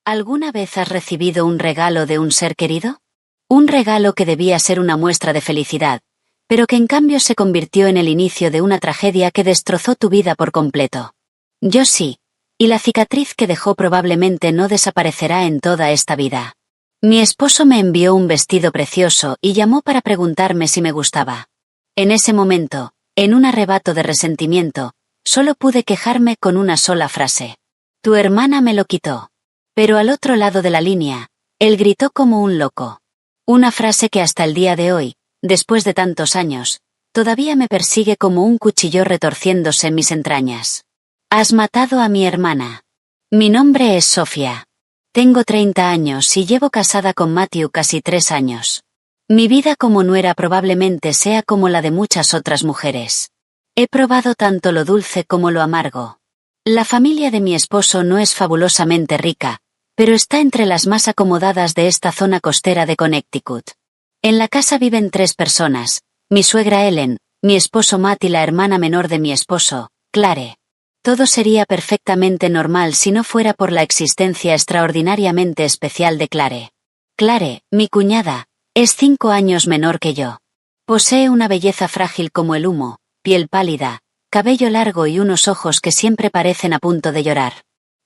¿Alguna vez has recibido un regalo de un ser querido? Un regalo que debía ser una muestra de felicidad, pero que en cambio se convirtió en el inicio de una tragedia que destrozó tu vida por completo. Yo sí, y la cicatriz que dejó probablemente no desaparecerá en toda esta vida. Mi esposo me envió un vestido precioso y llamó para preguntarme si me gustaba. En ese momento, en un arrebato de resentimiento, solo pude quejarme con una sola frase. Tu hermana me lo quitó. Pero al otro lado de la línea, él gritó como un loco. Una frase que hasta el día de hoy, después de tantos años, todavía me persigue como un cuchillo retorciéndose en mis entrañas. Has matado a mi hermana. Mi nombre es Sofía. Tengo 30 años y llevo casada con Matthew casi 3 años. Mi vida como nuera probablemente sea como la de muchas otras mujeres. He probado tanto lo dulce como lo amargo. La familia de mi esposo no es fabulosamente rica, pero está entre las más acomodadas de esta zona costera de Connecticut. En la casa viven 3 personas, mi suegra Ellen, mi esposo Matt y la hermana menor de mi esposo, Clare. Todo sería perfectamente normal si no fuera por la existencia extraordinariamente especial de Clare. Clare, mi cuñada, es 5 años menor que yo. Posee una belleza frágil como el humo, piel pálida, cabello largo y unos ojos que siempre parecen a punto de llorar.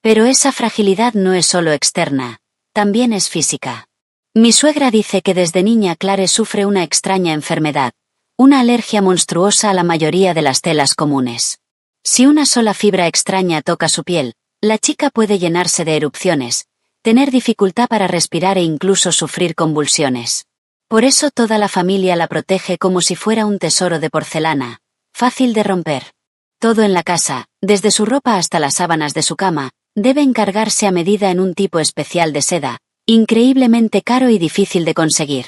Pero esa fragilidad no es solo externa, también es física. Mi suegra dice que desde niña Clare sufre una extraña enfermedad, una alergia monstruosa a la mayoría de las telas comunes. Si una sola fibra extraña toca su piel, la chica puede llenarse de erupciones, tener dificultad para respirar e incluso sufrir convulsiones. Por eso toda la familia la protege como si fuera un tesoro de porcelana, fácil de romper. Todo en la casa, desde su ropa hasta las sábanas de su cama, debe encargarse a medida en un tipo especial de seda, increíblemente caro y difícil de conseguir.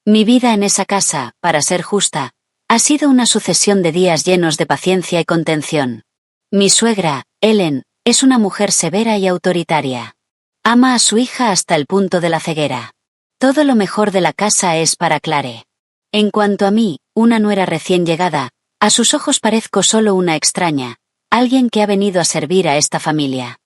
Mi vida en esa casa, para ser justa, ha sido una sucesión de días llenos de paciencia y contención. Mi suegra, Ellen, es una mujer severa y autoritaria. Ama a su hija hasta el punto de la ceguera. Todo lo mejor de la casa es para Clare. En cuanto a mí, una nuera recién llegada, a sus ojos parezco solo una extraña, alguien que ha venido a servir a esta familia.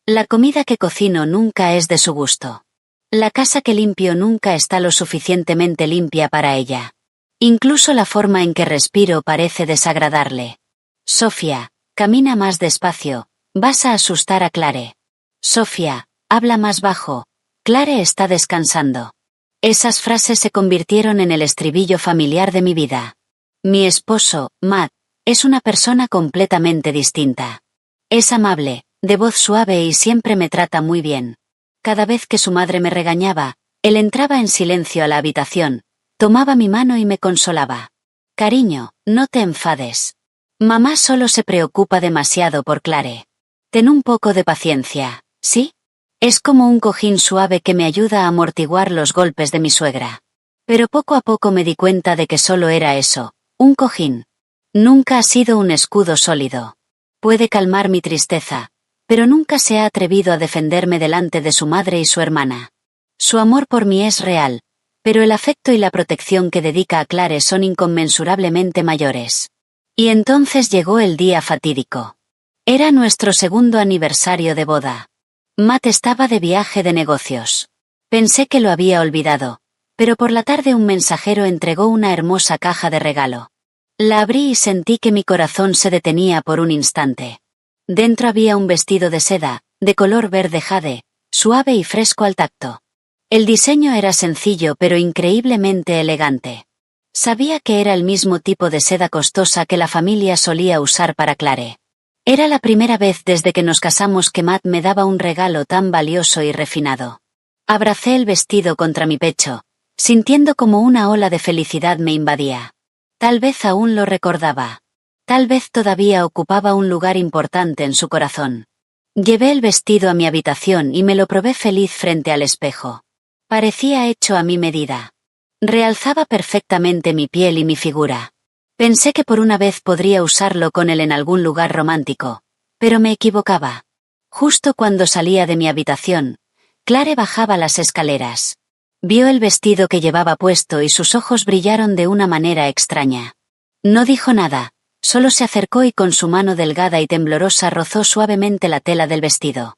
La comida que cocino nunca es de su gusto. La casa que limpio nunca está lo suficientemente limpia para ella. Incluso la forma en que respiro parece desagradarle. Sofía, camina más despacio, vas a asustar a Clare. Sofía, habla más bajo, Clare está descansando. Esas frases se convirtieron en el estribillo familiar de mi vida. Mi esposo, Matt, es una persona completamente distinta. Es amable, de voz suave y siempre me trata muy bien. Cada vez que su madre me regañaba, él entraba en silencio a la habitación, tomaba mi mano y me consolaba. Cariño, no te enfades. Mamá solo se preocupa demasiado por Clare. Ten un poco de paciencia, ¿sí? Es como un cojín suave que me ayuda a amortiguar los golpes de mi suegra. Pero poco a poco me di cuenta de que solo era eso, un cojín. Nunca ha sido un escudo sólido. Puede calmar mi tristeza, pero nunca se ha atrevido a defenderme delante de su madre y su hermana. Su amor por mí es real, pero el afecto y la protección que dedica a Clare son inconmensurablemente mayores. Y entonces llegó el día fatídico. Era nuestro 2º aniversario de boda. Matt estaba de viaje de negocios. Pensé que lo había olvidado, pero por la tarde un mensajero entregó una hermosa caja de regalo. La abrí y sentí que mi corazón se detenía por un instante. Dentro había un vestido de seda, de color verde jade, suave y fresco al tacto. El diseño era sencillo pero increíblemente elegante. Sabía que era el mismo tipo de seda costosa que la familia solía usar para Clare. Era la primera vez desde que nos casamos que Matt me daba un regalo tan valioso y refinado. Abracé el vestido contra mi pecho, sintiendo como una ola de felicidad me invadía. Tal vez aún lo recordaba. Tal vez todavía ocupaba un lugar importante en su corazón. Llevé el vestido a mi habitación y me lo probé feliz frente al espejo. Parecía hecho a mi medida. Realzaba perfectamente mi piel y mi figura. Pensé que por una vez podría usarlo con él en algún lugar romántico, pero me equivocaba. Justo cuando salía de mi habitación, Clare bajaba las escaleras. Vio el vestido que llevaba puesto y sus ojos brillaron de una manera extraña. No dijo nada, solo se acercó y con su mano delgada y temblorosa rozó suavemente la tela del vestido.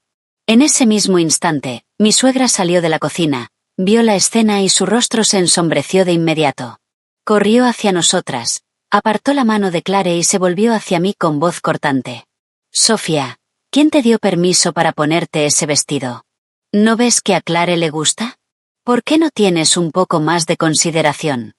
En ese mismo instante, mi suegra salió de la cocina, vio la escena y su rostro se ensombreció de inmediato. Corrió hacia nosotras, apartó la mano de Clare y se volvió hacia mí con voz cortante. Sofía, ¿quién te dio permiso para ponerte ese vestido? ¿No ves que a Clare le gusta? ¿Por qué no tienes un poco más de consideración?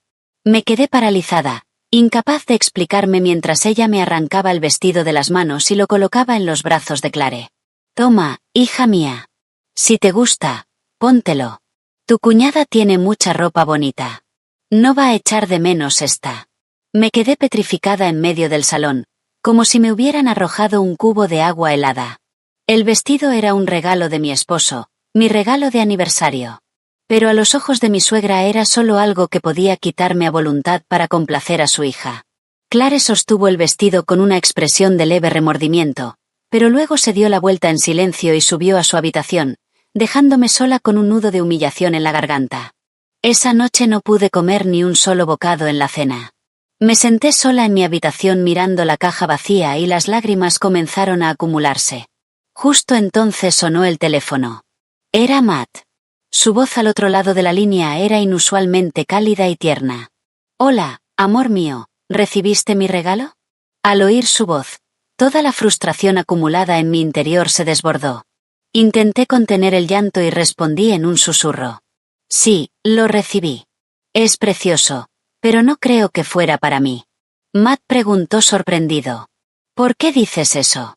Me quedé paralizada, incapaz de explicarme mientras ella me arrancaba el vestido de las manos y lo colocaba en los brazos de Clare. Toma, hija mía. Si te gusta, póntelo. Tu cuñada tiene mucha ropa bonita. No va a echar de menos esta. Me quedé petrificada en medio del salón, como si me hubieran arrojado un cubo de agua helada. El vestido era un regalo de mi esposo, mi regalo de aniversario. Pero a los ojos de mi suegra era solo algo que podía quitarme a voluntad para complacer a su hija. Clare sostuvo el vestido con una expresión de leve remordimiento, pero luego se dio la vuelta en silencio y subió a su habitación, dejándome sola con un nudo de humillación en la garganta. Esa noche no pude comer ni un solo bocado en la cena. Me senté sola en mi habitación mirando la caja vacía y las lágrimas comenzaron a acumularse. Justo entonces sonó el teléfono. Era Matt. Su voz al otro lado de la línea era inusualmente cálida y tierna. Hola, amor mío, ¿recibiste mi regalo? Al oír su voz, toda la frustración acumulada en mi interior se desbordó. Intenté contener el llanto y respondí en un susurro. Sí, lo recibí. Es precioso, pero no creo que fuera para mí. Matt preguntó sorprendido. ¿Por qué dices eso?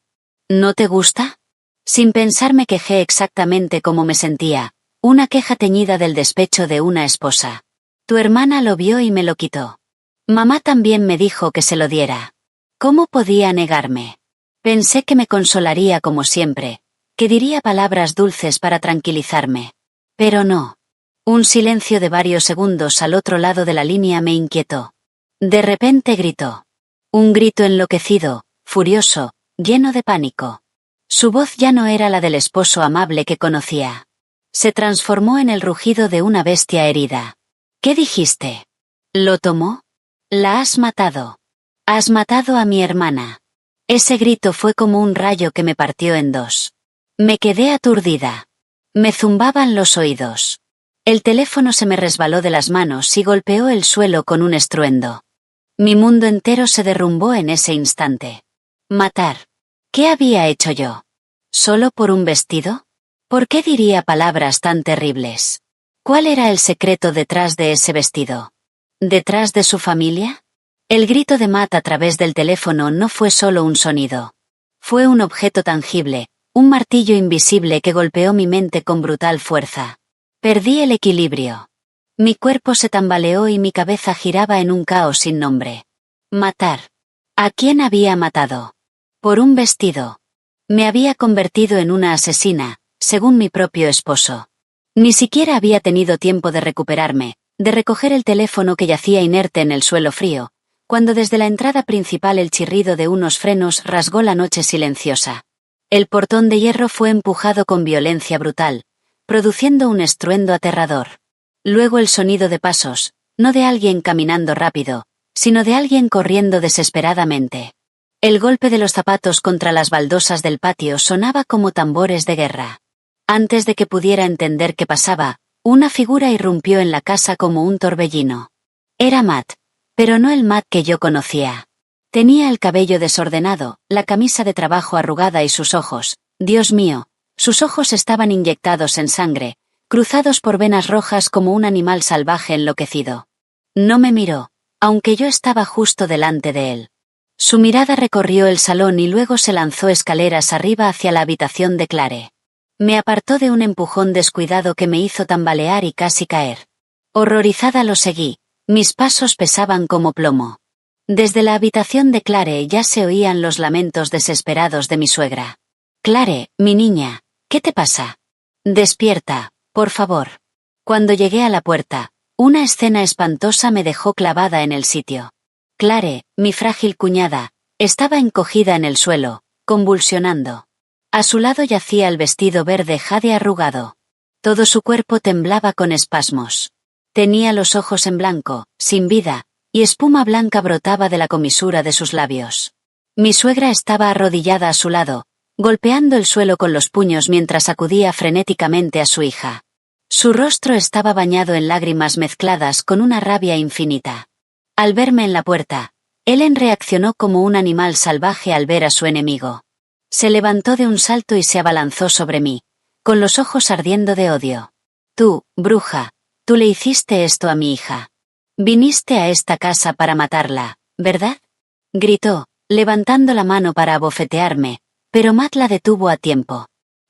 ¿No te gusta? Sin pensar me quejé exactamente como me sentía, una queja teñida del despecho de una esposa. Tu hermana lo vio y me lo quitó. Mamá también me dijo que se lo diera. ¿Cómo podía negarme? Pensé que me consolaría como siempre, que diría palabras dulces para tranquilizarme. Pero no. Un silencio de varios segundos al otro lado de la línea me inquietó. De repente gritó. Un grito enloquecido, furioso, lleno de pánico. Su voz ya no era la del esposo amable que conocía. Se transformó en el rugido de una bestia herida. ¿Qué dijiste? ¿Lo tomó? La has matado. Has matado a mi hermana. Ese grito fue como un rayo que me partió en dos. Me quedé aturdida. Me zumbaban los oídos. El teléfono se me resbaló de las manos y golpeó el suelo con un estruendo. Mi mundo entero se derrumbó en ese instante. Matar. ¿Qué había hecho yo? ¿Solo por un vestido? ¿Por qué diría palabras tan terribles? ¿Cuál era el secreto detrás de ese vestido? ¿Detrás de su familia? El grito de Matt a través del teléfono no fue solo un sonido. Fue un objeto tangible, un martillo invisible que golpeó mi mente con brutal fuerza. Perdí el equilibrio. Mi cuerpo se tambaleó y mi cabeza giraba en un caos sin nombre. Matar. ¿A quién había matado? Por un vestido. Me había convertido en una asesina, según mi propio esposo. Ni siquiera había tenido tiempo de recuperarme, de recoger el teléfono que yacía inerte en el suelo frío, cuando desde la entrada principal el chirrido de unos frenos rasgó la noche silenciosa. El portón de hierro fue empujado con violencia brutal, produciendo un estruendo aterrador. Luego el sonido de pasos, no de alguien caminando rápido, sino de alguien corriendo desesperadamente. El golpe de los zapatos contra las baldosas del patio sonaba como tambores de guerra. Antes de que pudiera entender qué pasaba, una figura irrumpió en la casa como un torbellino. Era Matt, pero no el Matt que yo conocía. Tenía el cabello desordenado, la camisa de trabajo arrugada y sus ojos, Dios mío, sus ojos estaban inyectados en sangre, cruzados por venas rojas como un animal salvaje enloquecido. No me miró, aunque yo estaba justo delante de él. Su mirada recorrió el salón y luego se lanzó escaleras arriba hacia la habitación de Clare. Me apartó de un empujón descuidado que me hizo tambalear y casi caer. Horrorizada lo seguí, mis pasos pesaban como plomo. Desde la habitación de Clare ya se oían los lamentos desesperados de mi suegra. Clare, mi niña, ¿qué te pasa? Despierta, por favor. Cuando llegué a la puerta, una escena espantosa me dejó clavada en el sitio. Clare, mi frágil cuñada, estaba encogida en el suelo, convulsionando. A su lado yacía el vestido verde jade arrugado. Todo su cuerpo temblaba con espasmos. Tenía los ojos en blanco, sin vida, y espuma blanca brotaba de la comisura de sus labios. Mi suegra estaba arrodillada a su lado, golpeando el suelo con los puños mientras acudía frenéticamente a su hija. Su rostro estaba bañado en lágrimas mezcladas con una rabia infinita. Al verme en la puerta, Ellen reaccionó como un animal salvaje al ver a su enemigo. Se levantó de un salto y se abalanzó sobre mí, con los ojos ardiendo de odio. Tú, bruja, tú le hiciste esto a mi hija. Viniste a esta casa para matarla, ¿verdad? Gritó, levantando la mano para abofetearme, pero Matt la detuvo a tiempo.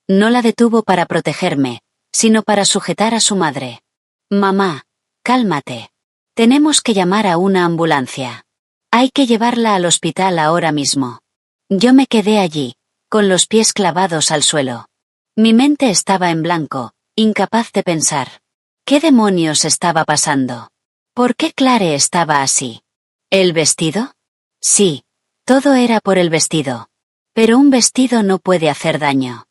No la detuvo para protegerme, sino para sujetar a su madre. Mamá, cálmate. Tenemos que llamar a una ambulancia. Hay que llevarla al hospital ahora mismo. Yo me quedé allí, con los pies clavados al suelo. Mi mente estaba en blanco, incapaz de pensar. ¿Qué demonios estaba pasando? ¿Por qué Clare estaba así? ¿El vestido? Sí, todo era por el vestido. Pero un vestido no puede hacer daño.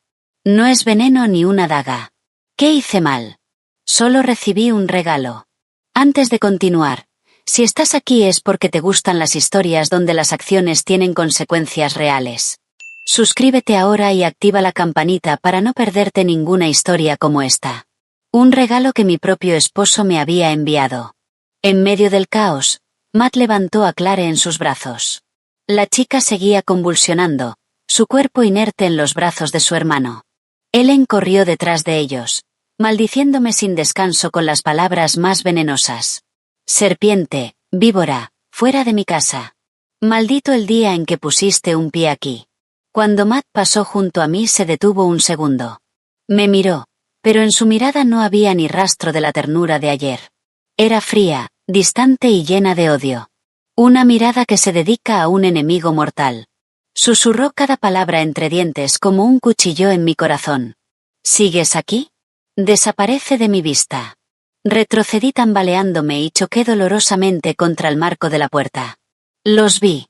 No es veneno ni una daga. ¿Qué hice mal? Solo recibí un regalo. Antes de continuar, si estás aquí es porque te gustan las historias donde las acciones tienen consecuencias reales. Suscríbete ahora y activa la campanita para no perderte ninguna historia como esta. Un regalo que mi propio esposo me había enviado. En medio del caos, Matt levantó a Clare en sus brazos. La chica seguía convulsionando, su cuerpo inerte en los brazos de su hermano. Ellen corrió detrás de ellos, maldiciéndome sin descanso con las palabras más venenosas. Serpiente, víbora, fuera de mi casa. Maldito el día en que pusiste un pie aquí. Cuando Matt pasó junto a mí se detuvo un segundo. Me miró, pero en su mirada no había ni rastro de la ternura de ayer. Era fría, distante y llena de odio. Una mirada que se dedica a un enemigo mortal. Susurró cada palabra entre dientes como un cuchillo en mi corazón. ¿Sigues aquí? Desaparece de mi vista. Retrocedí tambaleándome y choqué dolorosamente contra el marco de la puerta. Los vi.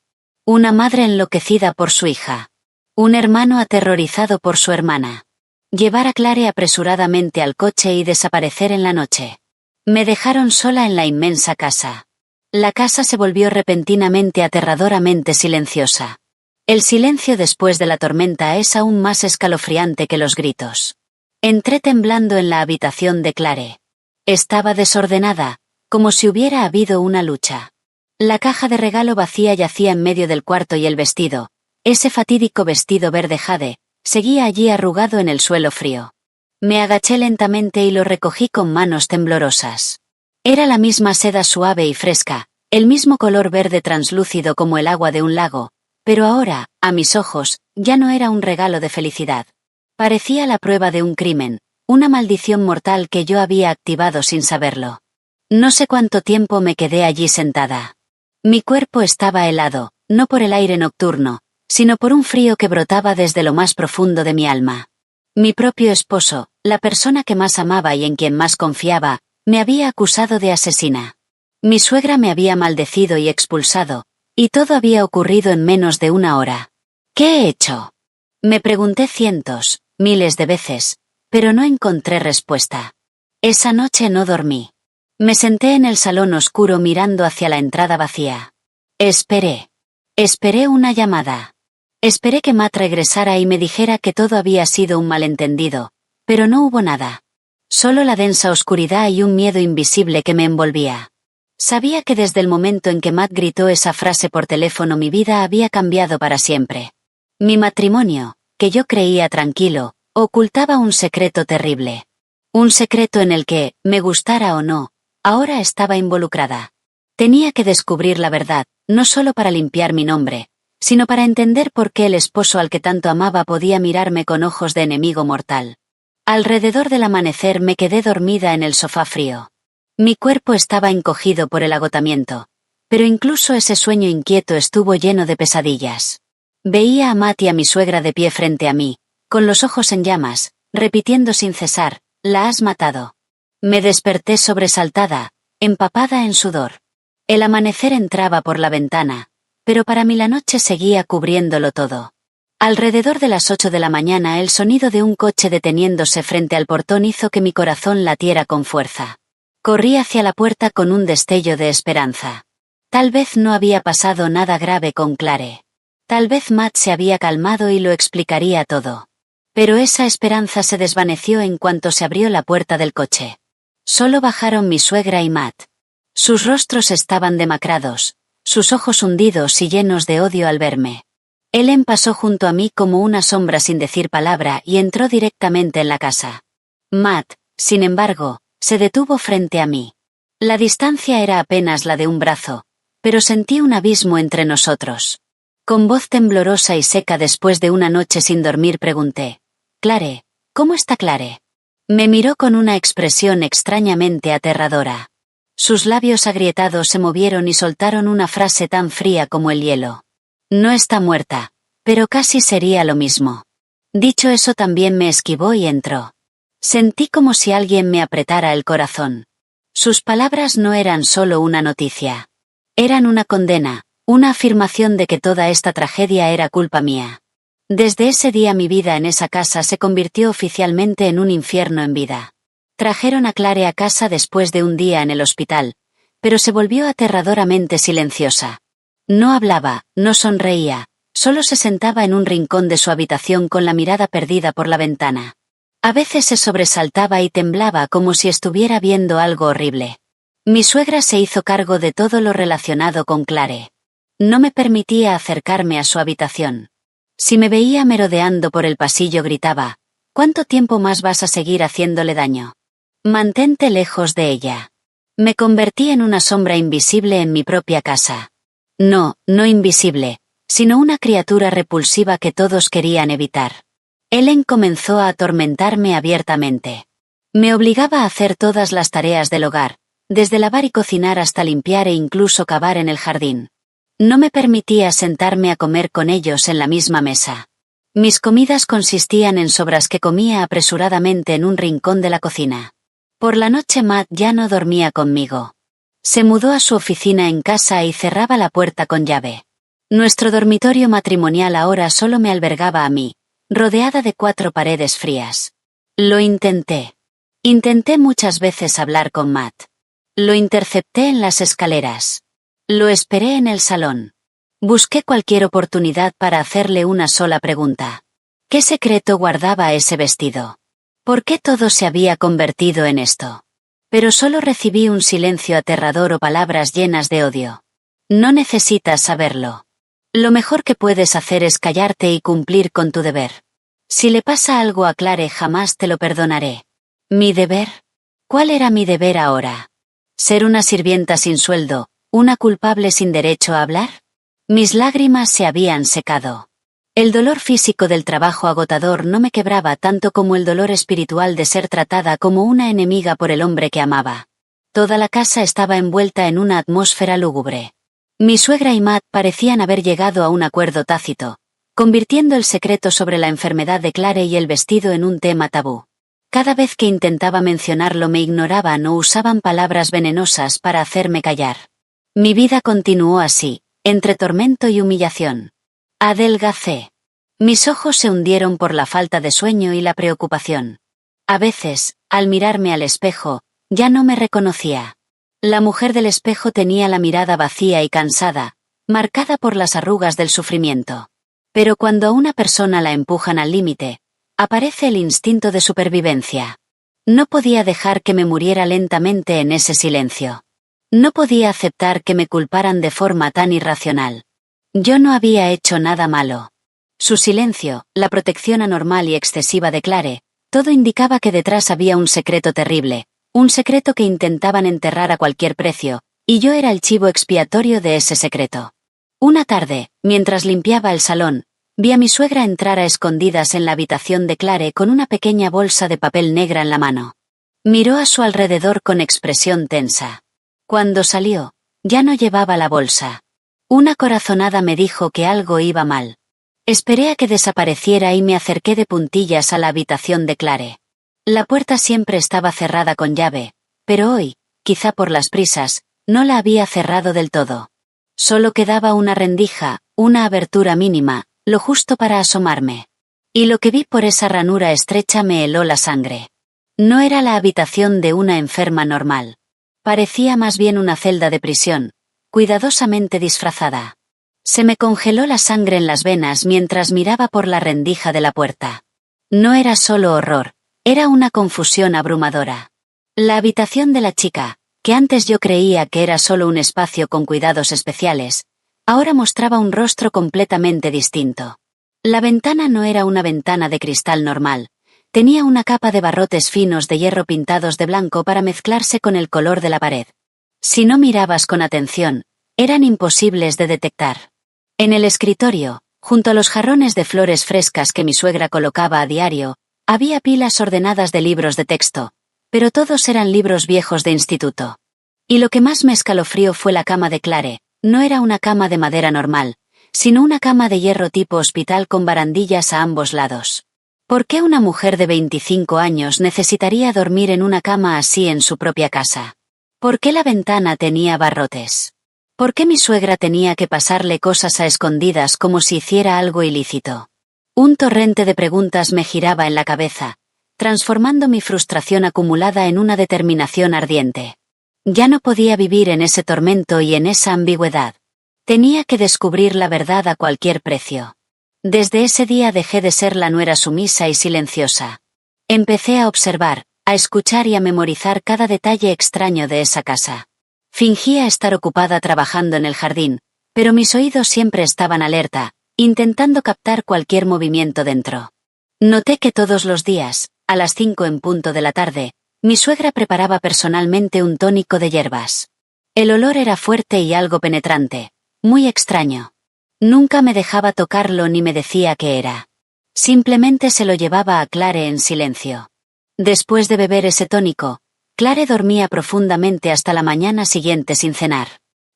Una madre enloquecida por su hija. Un hermano aterrorizado por su hermana. Llevar a Clare apresuradamente al coche y desaparecer en la noche. Me dejaron sola en la inmensa casa. La casa se volvió repentinamente aterradoramente silenciosa. El silencio después de la tormenta es aún más escalofriante que los gritos. Entré temblando en la habitación de Clare. Estaba desordenada, como si hubiera habido una lucha. La caja de regalo vacía yacía en medio del cuarto y el vestido, ese fatídico vestido verde jade, seguía allí arrugado en el suelo frío. Me agaché lentamente y lo recogí con manos temblorosas. Era la misma seda suave y fresca, el mismo color verde translúcido como el agua de un lago, pero ahora, a mis ojos, ya no era un regalo de felicidad. Parecía la prueba de un crimen, una maldición mortal que yo había activado sin saberlo. No sé cuánto tiempo me quedé allí sentada. Mi cuerpo estaba helado, no por el aire nocturno, sino por un frío que brotaba desde lo más profundo de mi alma. Mi propio esposo, la persona que más amaba y en quien más confiaba, me había acusado de asesina. Mi suegra me había maldecido y expulsado, y todo había ocurrido en menos de una hora. ¿Qué he hecho? Me pregunté cientos, miles de veces, pero no encontré respuesta. Esa noche no dormí. Me senté en el salón oscuro mirando hacia la entrada vacía. Esperé. Esperé una llamada. Esperé que Matt regresara y me dijera que todo había sido un malentendido, pero no hubo nada. Solo la densa oscuridad y un miedo invisible que me envolvía. Sabía que desde el momento en que Matt gritó esa frase por teléfono mi vida había cambiado para siempre. Mi matrimonio, que yo creía tranquilo, ocultaba un secreto terrible. Un secreto en el que, me gustara o no, ahora estaba involucrada. Tenía que descubrir la verdad, no solo para limpiar mi nombre, sino para entender por qué el esposo al que tanto amaba podía mirarme con ojos de enemigo mortal. Alrededor del amanecer me quedé dormida en el sofá frío. Mi cuerpo estaba encogido por el agotamiento, pero incluso ese sueño inquieto estuvo lleno de pesadillas. Veía a Matt y a mi suegra de pie frente a mí, con los ojos en llamas, repitiendo sin cesar, «La has matado». Me desperté sobresaltada, empapada en sudor. El amanecer entraba por la ventana, pero para mí la noche seguía cubriéndolo todo. Alrededor de las 8 de la mañana el sonido de un coche deteniéndose frente al portón hizo que mi corazón latiera con fuerza. Corrí hacia la puerta con un destello de esperanza. Tal vez no había pasado nada grave con Clare. Tal vez Matt se había calmado y lo explicaría todo. Pero esa esperanza se desvaneció en cuanto se abrió la puerta del coche. Solo bajaron mi suegra y Matt. Sus rostros estaban demacrados, sus ojos hundidos y llenos de odio al verme. Ellen pasó junto a mí como una sombra sin decir palabra y entró directamente en la casa. Matt, sin embargo, se detuvo frente a mí. La distancia era apenas la de un brazo, pero sentí un abismo entre nosotros. Con voz temblorosa y seca después de una noche sin dormir pregunté: «Clare, ¿cómo está Clare?» Me miró con una expresión extrañamente aterradora. Sus labios agrietados se movieron y soltaron una frase tan fría como el hielo. «No está muerta, pero casi sería lo mismo». Dicho eso también me esquivó y entró. Sentí como si alguien me apretara el corazón. Sus palabras no eran solo una noticia. Eran una condena, una afirmación de que toda esta tragedia era culpa mía. Desde ese día mi vida en esa casa se convirtió oficialmente en un infierno en vida. Trajeron a Clare a casa después de un día en el hospital, pero se volvió aterradoramente silenciosa. No hablaba, no sonreía, solo se sentaba en un rincón de su habitación con la mirada perdida por la ventana. A veces se sobresaltaba y temblaba como si estuviera viendo algo horrible. Mi suegra se hizo cargo de todo lo relacionado con Clare. No me permitía acercarme a su habitación. Si me veía merodeando por el pasillo gritaba: «¿Cuánto tiempo más vas a seguir haciéndole daño? Mantente lejos de ella». Me convertí en una sombra invisible en mi propia casa. No, no invisible, sino una criatura repulsiva que todos querían evitar. Ellen comenzó a atormentarme abiertamente. Me obligaba a hacer todas las tareas del hogar, desde lavar y cocinar hasta limpiar e incluso cavar en el jardín. No me permitía sentarme a comer con ellos en la misma mesa. Mis comidas consistían en sobras que comía apresuradamente en un rincón de la cocina. Por la noche Matt ya no dormía conmigo. Se mudó a su oficina en casa y cerraba la puerta con llave. Nuestro dormitorio matrimonial ahora solo me albergaba a mí, rodeada de 4 paredes frías. Lo intenté. Intenté muchas veces hablar con Matt. Lo intercepté en las escaleras. Lo esperé en el salón. Busqué cualquier oportunidad para hacerle una sola pregunta. ¿Qué secreto guardaba ese vestido? ¿Por qué todo se había convertido en esto? Pero solo recibí un silencio aterrador o palabras llenas de odio. No necesitas saberlo. Lo mejor que puedes hacer es callarte y cumplir con tu deber. Si le pasa algo a Clare jamás te lo perdonaré. ¿Mi deber? ¿Cuál era mi deber ahora? ¿Ser una sirvienta sin sueldo, una culpable sin derecho a hablar? Mis lágrimas se habían secado. El dolor físico del trabajo agotador no me quebraba tanto como el dolor espiritual de ser tratada como una enemiga por el hombre que amaba. Toda la casa estaba envuelta en una atmósfera lúgubre. Mi suegra y Matt parecían haber llegado a un acuerdo tácito, convirtiendo el secreto sobre la enfermedad de Clare y el vestido en un tema tabú. Cada vez que intentaba mencionarlo me ignoraban o usaban palabras venenosas para hacerme callar. Mi vida continuó así, entre tormento y humillación. Adelgacé. Mis ojos se hundieron por la falta de sueño y la preocupación. A veces, al mirarme al espejo, ya no me reconocía. La mujer del espejo tenía la mirada vacía y cansada, marcada por las arrugas del sufrimiento. Pero cuando a una persona la empujan al límite, aparece el instinto de supervivencia. No podía dejar que me muriera lentamente en ese silencio. No podía aceptar que me culparan de forma tan irracional. Yo no había hecho nada malo. Su silencio, la protección anormal y excesiva de Clare, todo indicaba que detrás había un secreto terrible, un secreto que intentaban enterrar a cualquier precio, y yo era el chivo expiatorio de ese secreto. Una tarde, mientras limpiaba el salón, vi a mi suegra entrar a escondidas en la habitación de Clare con una pequeña bolsa de papel negra en la mano. Miró a su alrededor con expresión tensa. Cuando salió, ya no llevaba la bolsa. Una corazonada me dijo que algo iba mal. Esperé a que desapareciera y me acerqué de puntillas a la habitación de Clare. La puerta siempre estaba cerrada con llave, pero hoy, quizá por las prisas, no la había cerrado del todo. Solo quedaba una rendija, una abertura mínima, lo justo para asomarme. Y lo que vi por esa ranura estrecha me heló la sangre. No era la habitación de una enferma normal. Parecía más bien una celda de prisión, cuidadosamente disfrazada. Se me congeló la sangre en las venas mientras miraba por la rendija de la puerta. No era solo horror, era una confusión abrumadora. La habitación de la chica, que antes yo creía que era solo un espacio con cuidados especiales, ahora mostraba un rostro completamente distinto. La ventana no era una ventana de cristal normal, tenía una capa de barrotes finos de hierro pintados de blanco para mezclarse con el color de la pared. Si no mirabas con atención, eran imposibles de detectar. En el escritorio, junto a los jarrones de flores frescas que mi suegra colocaba a diario, había pilas ordenadas de libros de texto, pero todos eran libros viejos de instituto. Y lo que más me escalofrió fue la cama de Clare. No era una cama de madera normal, sino una cama de hierro tipo hospital con barandillas a ambos lados. ¿Por qué una mujer de 25 años necesitaría dormir en una cama así en su propia casa? ¿Por qué la ventana tenía barrotes? ¿Por qué mi suegra tenía que pasarle cosas a escondidas como si hiciera algo ilícito? Un torrente de preguntas me giraba en la cabeza, transformando mi frustración acumulada en una determinación ardiente. Ya no podía vivir en ese tormento y en esa ambigüedad. Tenía que descubrir la verdad a cualquier precio. Desde ese día dejé de ser la nuera sumisa y silenciosa. Empecé a observar, a escuchar y a memorizar cada detalle extraño de esa casa. Fingía estar ocupada trabajando en el jardín, pero mis oídos siempre estaban alerta, intentando captar cualquier movimiento dentro. Noté que todos los días, a las 5 en punto de la tarde, mi suegra preparaba personalmente un tónico de hierbas. El olor era fuerte y algo penetrante, muy extraño. Nunca me dejaba tocarlo ni me decía qué era. Simplemente se lo llevaba a Clare en silencio. Después de beber ese tónico, Clare dormía profundamente hasta la mañana siguiente sin cenar.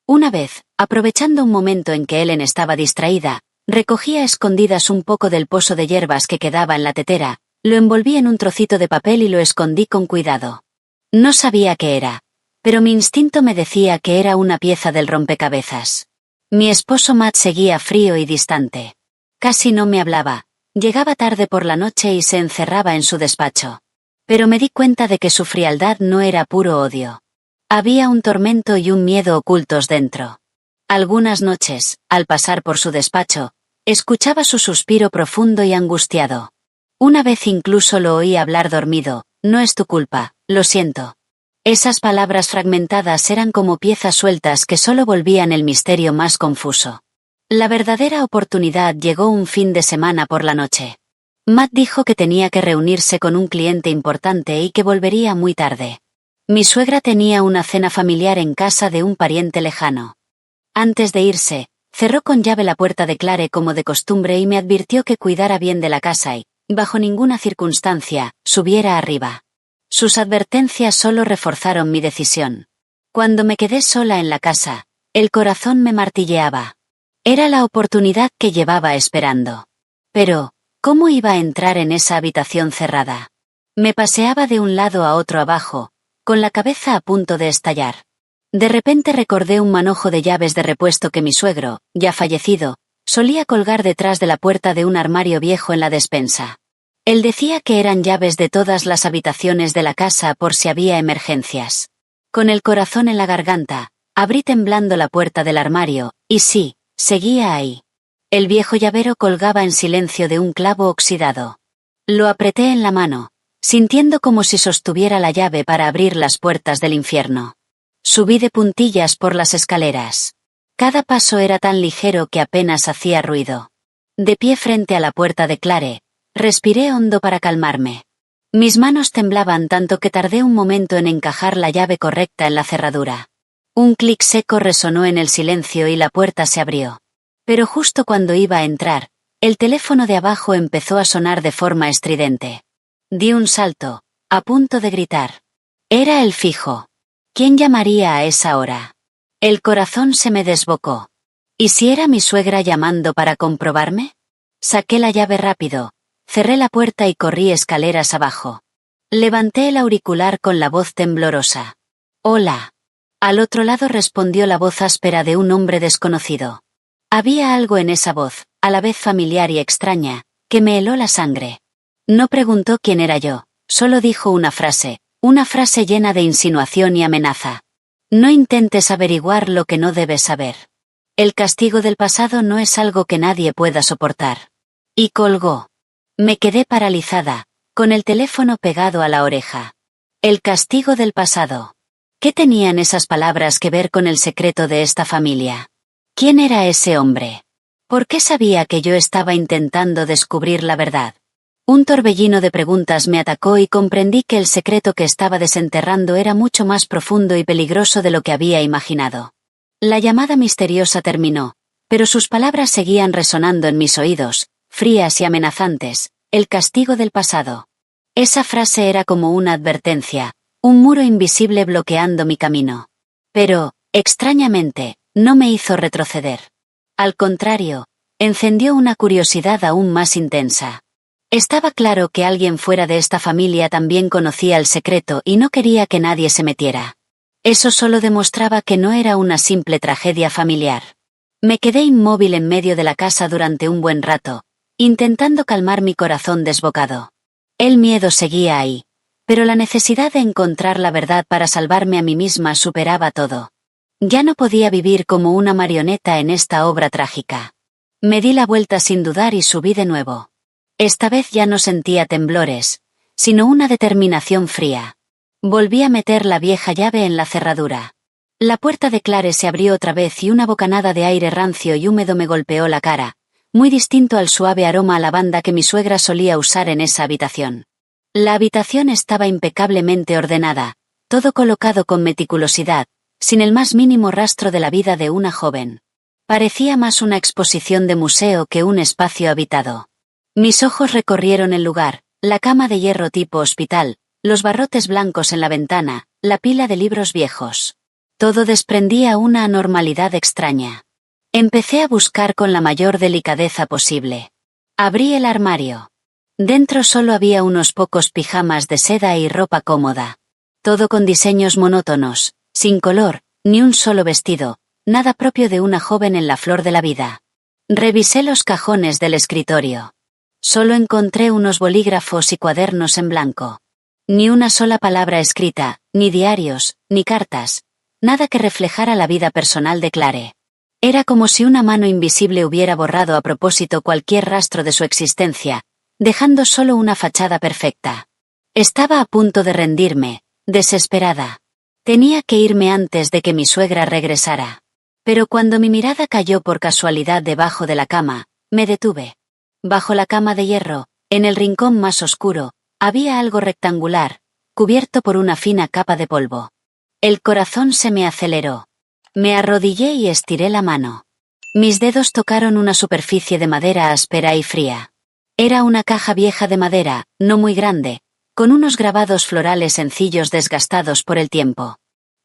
Una vez, aprovechando un momento en que Ellen estaba distraída, recogí a escondidas un poco del pozo de hierbas que quedaba en la tetera, lo envolví en un trocito de papel y lo escondí con cuidado. No sabía qué era, pero mi instinto me decía que era una pieza del rompecabezas. Mi esposo Matt seguía frío y distante. Casi no me hablaba, llegaba tarde por la noche y se encerraba en su despacho. Pero me di cuenta de que su frialdad no era puro odio. Había un tormento y un miedo ocultos dentro. Algunas noches, al pasar por su despacho, escuchaba su suspiro profundo y angustiado. Una vez incluso lo oí hablar dormido: no es tu culpa, lo siento. Esas palabras fragmentadas eran como piezas sueltas que solo volvían el misterio más confuso. La verdadera oportunidad llegó un fin de semana por la noche. Matt dijo que tenía que reunirse con un cliente importante y que volvería muy tarde. Mi suegra tenía una cena familiar en casa de un pariente lejano. Antes de irse, cerró con llave la puerta de Clare como de costumbre y me advirtió que cuidara bien de la casa y, bajo ninguna circunstancia, subiera arriba. Sus advertencias solo reforzaron mi decisión. Cuando me quedé sola en la casa, el corazón me martilleaba. Era la oportunidad que llevaba esperando. Pero, ¿cómo iba a entrar en esa habitación cerrada? Me paseaba de un lado a otro abajo, con la cabeza a punto de estallar. De repente recordé un manojo de llaves de repuesto que mi suegro, ya fallecido, solía colgar detrás de la puerta de un armario viejo en la despensa. Él decía que eran llaves de todas las habitaciones de la casa por si había emergencias. Con el corazón en la garganta, abrí temblando la puerta del armario, y sí, seguía ahí. El viejo llavero colgaba en silencio de un clavo oxidado. Lo apreté en la mano, sintiendo como si sostuviera la llave para abrir las puertas del infierno. Subí de puntillas por las escaleras. Cada paso era tan ligero que apenas hacía ruido. De pie frente a la puerta de Clare, respiré hondo para calmarme. Mis manos temblaban tanto que tardé un momento en encajar la llave correcta en la cerradura. Un clic seco resonó en el silencio y la puerta se abrió. Pero justo cuando iba a entrar, el teléfono de abajo empezó a sonar de forma estridente. Di un salto, a punto de gritar. Era el fijo. ¿Quién llamaría a esa hora? El corazón se me desbocó. ¿Y si era mi suegra llamando para comprobarme? Saqué la llave rápido, cerré la puerta y corrí escaleras abajo. Levanté el auricular con la voz temblorosa. «Hola». Al otro lado respondió la voz áspera de un hombre desconocido. Había algo en esa voz, a la vez familiar y extraña, que me heló la sangre. No preguntó quién era yo, solo dijo una frase llena de insinuación y amenaza. «No intentes averiguar lo que no debes saber». El castigo del pasado no es algo que nadie pueda soportar. Y colgó. Me quedé paralizada, con el teléfono pegado a la oreja. El castigo del pasado. ¿Qué tenían esas palabras que ver con el secreto de esta familia? ¿Quién era ese hombre? ¿Por qué sabía que yo estaba intentando descubrir la verdad? Un torbellino de preguntas me atacó y comprendí que el secreto que estaba desenterrando era mucho más profundo y peligroso de lo que había imaginado. La llamada misteriosa terminó, pero sus palabras seguían resonando en mis oídos, frías y amenazantes. El castigo del pasado. Esa frase era como una advertencia, un muro invisible bloqueando mi camino. Pero, extrañamente, no me hizo retroceder. Al contrario, encendió una curiosidad aún más intensa. Estaba claro que alguien fuera de esta familia también conocía el secreto y no quería que nadie se metiera. Eso solo demostraba que no era una simple tragedia familiar. Me quedé inmóvil en medio de la casa durante un buen rato, intentando calmar mi corazón desbocado. El miedo seguía ahí, pero la necesidad de encontrar la verdad para salvarme a mí misma superaba todo. Ya no podía vivir como una marioneta en esta obra trágica. Me di la vuelta sin dudar y subí de nuevo. Esta vez ya no sentía temblores, sino una determinación fría. Volví a meter la vieja llave en la cerradura. La puerta de Clare se abrió otra vez y una bocanada de aire rancio y húmedo me golpeó la cara, muy distinto al suave aroma a lavanda que mi suegra solía usar en esa habitación. La habitación estaba impecablemente ordenada, todo colocado con meticulosidad, sin el más mínimo rastro de la vida de una joven. Parecía más una exposición de museo que un espacio habitado. Mis ojos recorrieron el lugar, la cama de hierro tipo hospital, los barrotes blancos en la ventana, la pila de libros viejos. Todo desprendía una anormalidad extraña. Empecé a buscar con la mayor delicadeza posible. Abrí el armario. Dentro solo había unos pocos pijamas de seda y ropa cómoda. Todo con diseños monótonos, sin color, ni un solo vestido, nada propio de una joven en la flor de la vida. Revisé los cajones del escritorio. Solo encontré unos bolígrafos y cuadernos en blanco. Ni una sola palabra escrita, ni diarios, ni cartas, nada que reflejara la vida personal de Clare. Era como si una mano invisible hubiera borrado a propósito cualquier rastro de su existencia, dejando solo una fachada perfecta. Estaba a punto de rendirme, desesperada. Tenía que irme antes de que mi suegra regresara. Pero cuando mi mirada cayó por casualidad debajo de la cama, me detuve. Bajo la cama de hierro, en el rincón más oscuro, había algo rectangular, cubierto por una fina capa de polvo. El corazón se me aceleró. Me arrodillé y estiré la mano. Mis dedos tocaron una superficie de madera áspera y fría. Era una caja vieja de madera, no muy grande, con unos grabados florales sencillos desgastados por el tiempo.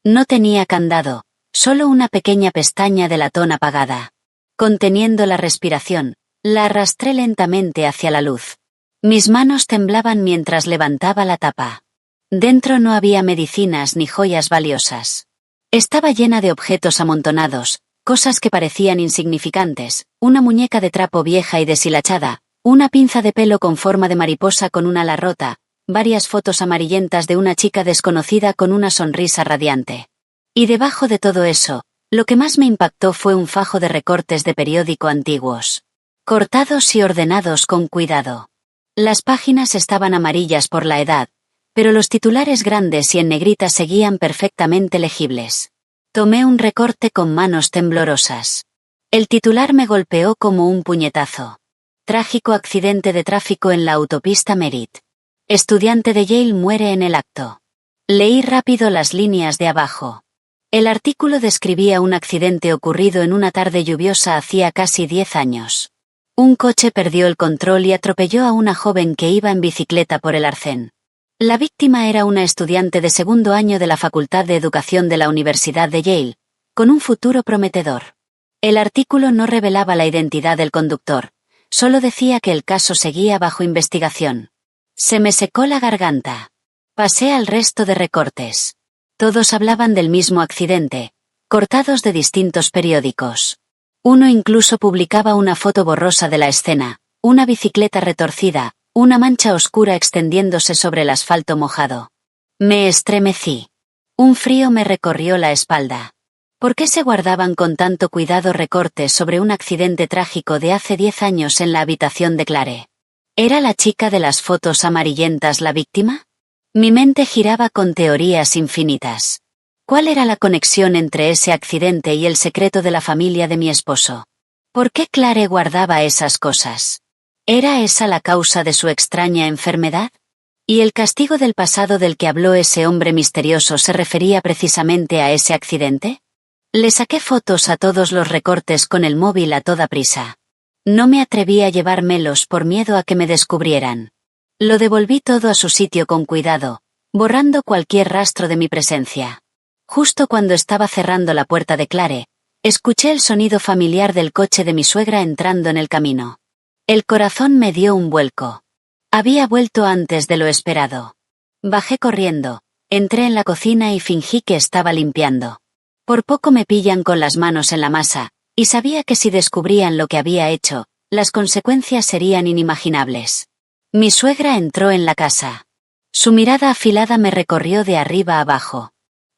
No tenía candado, solo una pequeña pestaña de latón apagada. Conteniendo la respiración, la arrastré lentamente hacia la luz. Mis manos temblaban mientras levantaba la tapa. Dentro no había medicinas ni joyas valiosas. Estaba llena de objetos amontonados, cosas que parecían insignificantes, una muñeca de trapo vieja y deshilachada, una pinza de pelo con forma de mariposa con un ala rota, varias fotos amarillentas de una chica desconocida con una sonrisa radiante. Y debajo de todo eso, lo que más me impactó fue un fajo de recortes de periódico antiguos. Cortados y ordenados con cuidado. Las páginas estaban amarillas por la edad, pero los titulares grandes y en negrita seguían perfectamente legibles. Tomé un recorte con manos temblorosas. El titular me golpeó como un puñetazo. Trágico accidente de tráfico en la autopista Merritt. Estudiante de Yale muere en el acto. Leí rápido las líneas de abajo. El artículo describía un accidente ocurrido en una tarde lluviosa hacía casi 10 años. Un coche perdió el control y atropelló a una joven que iba en bicicleta por el arcén. La víctima era una estudiante de segundo año de la Facultad de Educación de la Universidad de Yale, con un futuro prometedor. El artículo no revelaba la identidad del conductor, solo decía que el caso seguía bajo investigación. Se me secó la garganta. Pasé al resto de recortes. Todos hablaban del mismo accidente, cortados de distintos periódicos. Uno incluso publicaba una foto borrosa de la escena, una bicicleta retorcida, una mancha oscura extendiéndose sobre el asfalto mojado. Me estremecí. Un frío me recorrió la espalda. ¿Por qué se guardaban con tanto cuidado recortes sobre un accidente trágico de hace 10 años en la habitación de Clare? ¿Era la chica de las fotos amarillentas la víctima? Mi mente giraba con teorías infinitas. ¿Cuál era la conexión entre ese accidente y el secreto de la familia de mi esposo? ¿Por qué Clare guardaba esas cosas? ¿Era esa la causa de su extraña enfermedad? ¿Y el castigo del pasado del que habló ese hombre misterioso se refería precisamente a ese accidente? Le saqué fotos a todos los recortes con el móvil a toda prisa. No me atreví a llevármelos por miedo a que me descubrieran. Lo devolví todo a su sitio con cuidado, borrando cualquier rastro de mi presencia. Justo cuando estaba cerrando la puerta de Clare, escuché el sonido familiar del coche de mi suegra entrando en el camino. El corazón me dio un vuelco. Había vuelto antes de lo esperado. Bajé corriendo, entré en la cocina y fingí que estaba limpiando. Por poco me pillan con las manos en la masa, y sabía que si descubrían lo que había hecho, las consecuencias serían inimaginables. Mi suegra entró en la casa. Su mirada afilada me recorrió de arriba a abajo.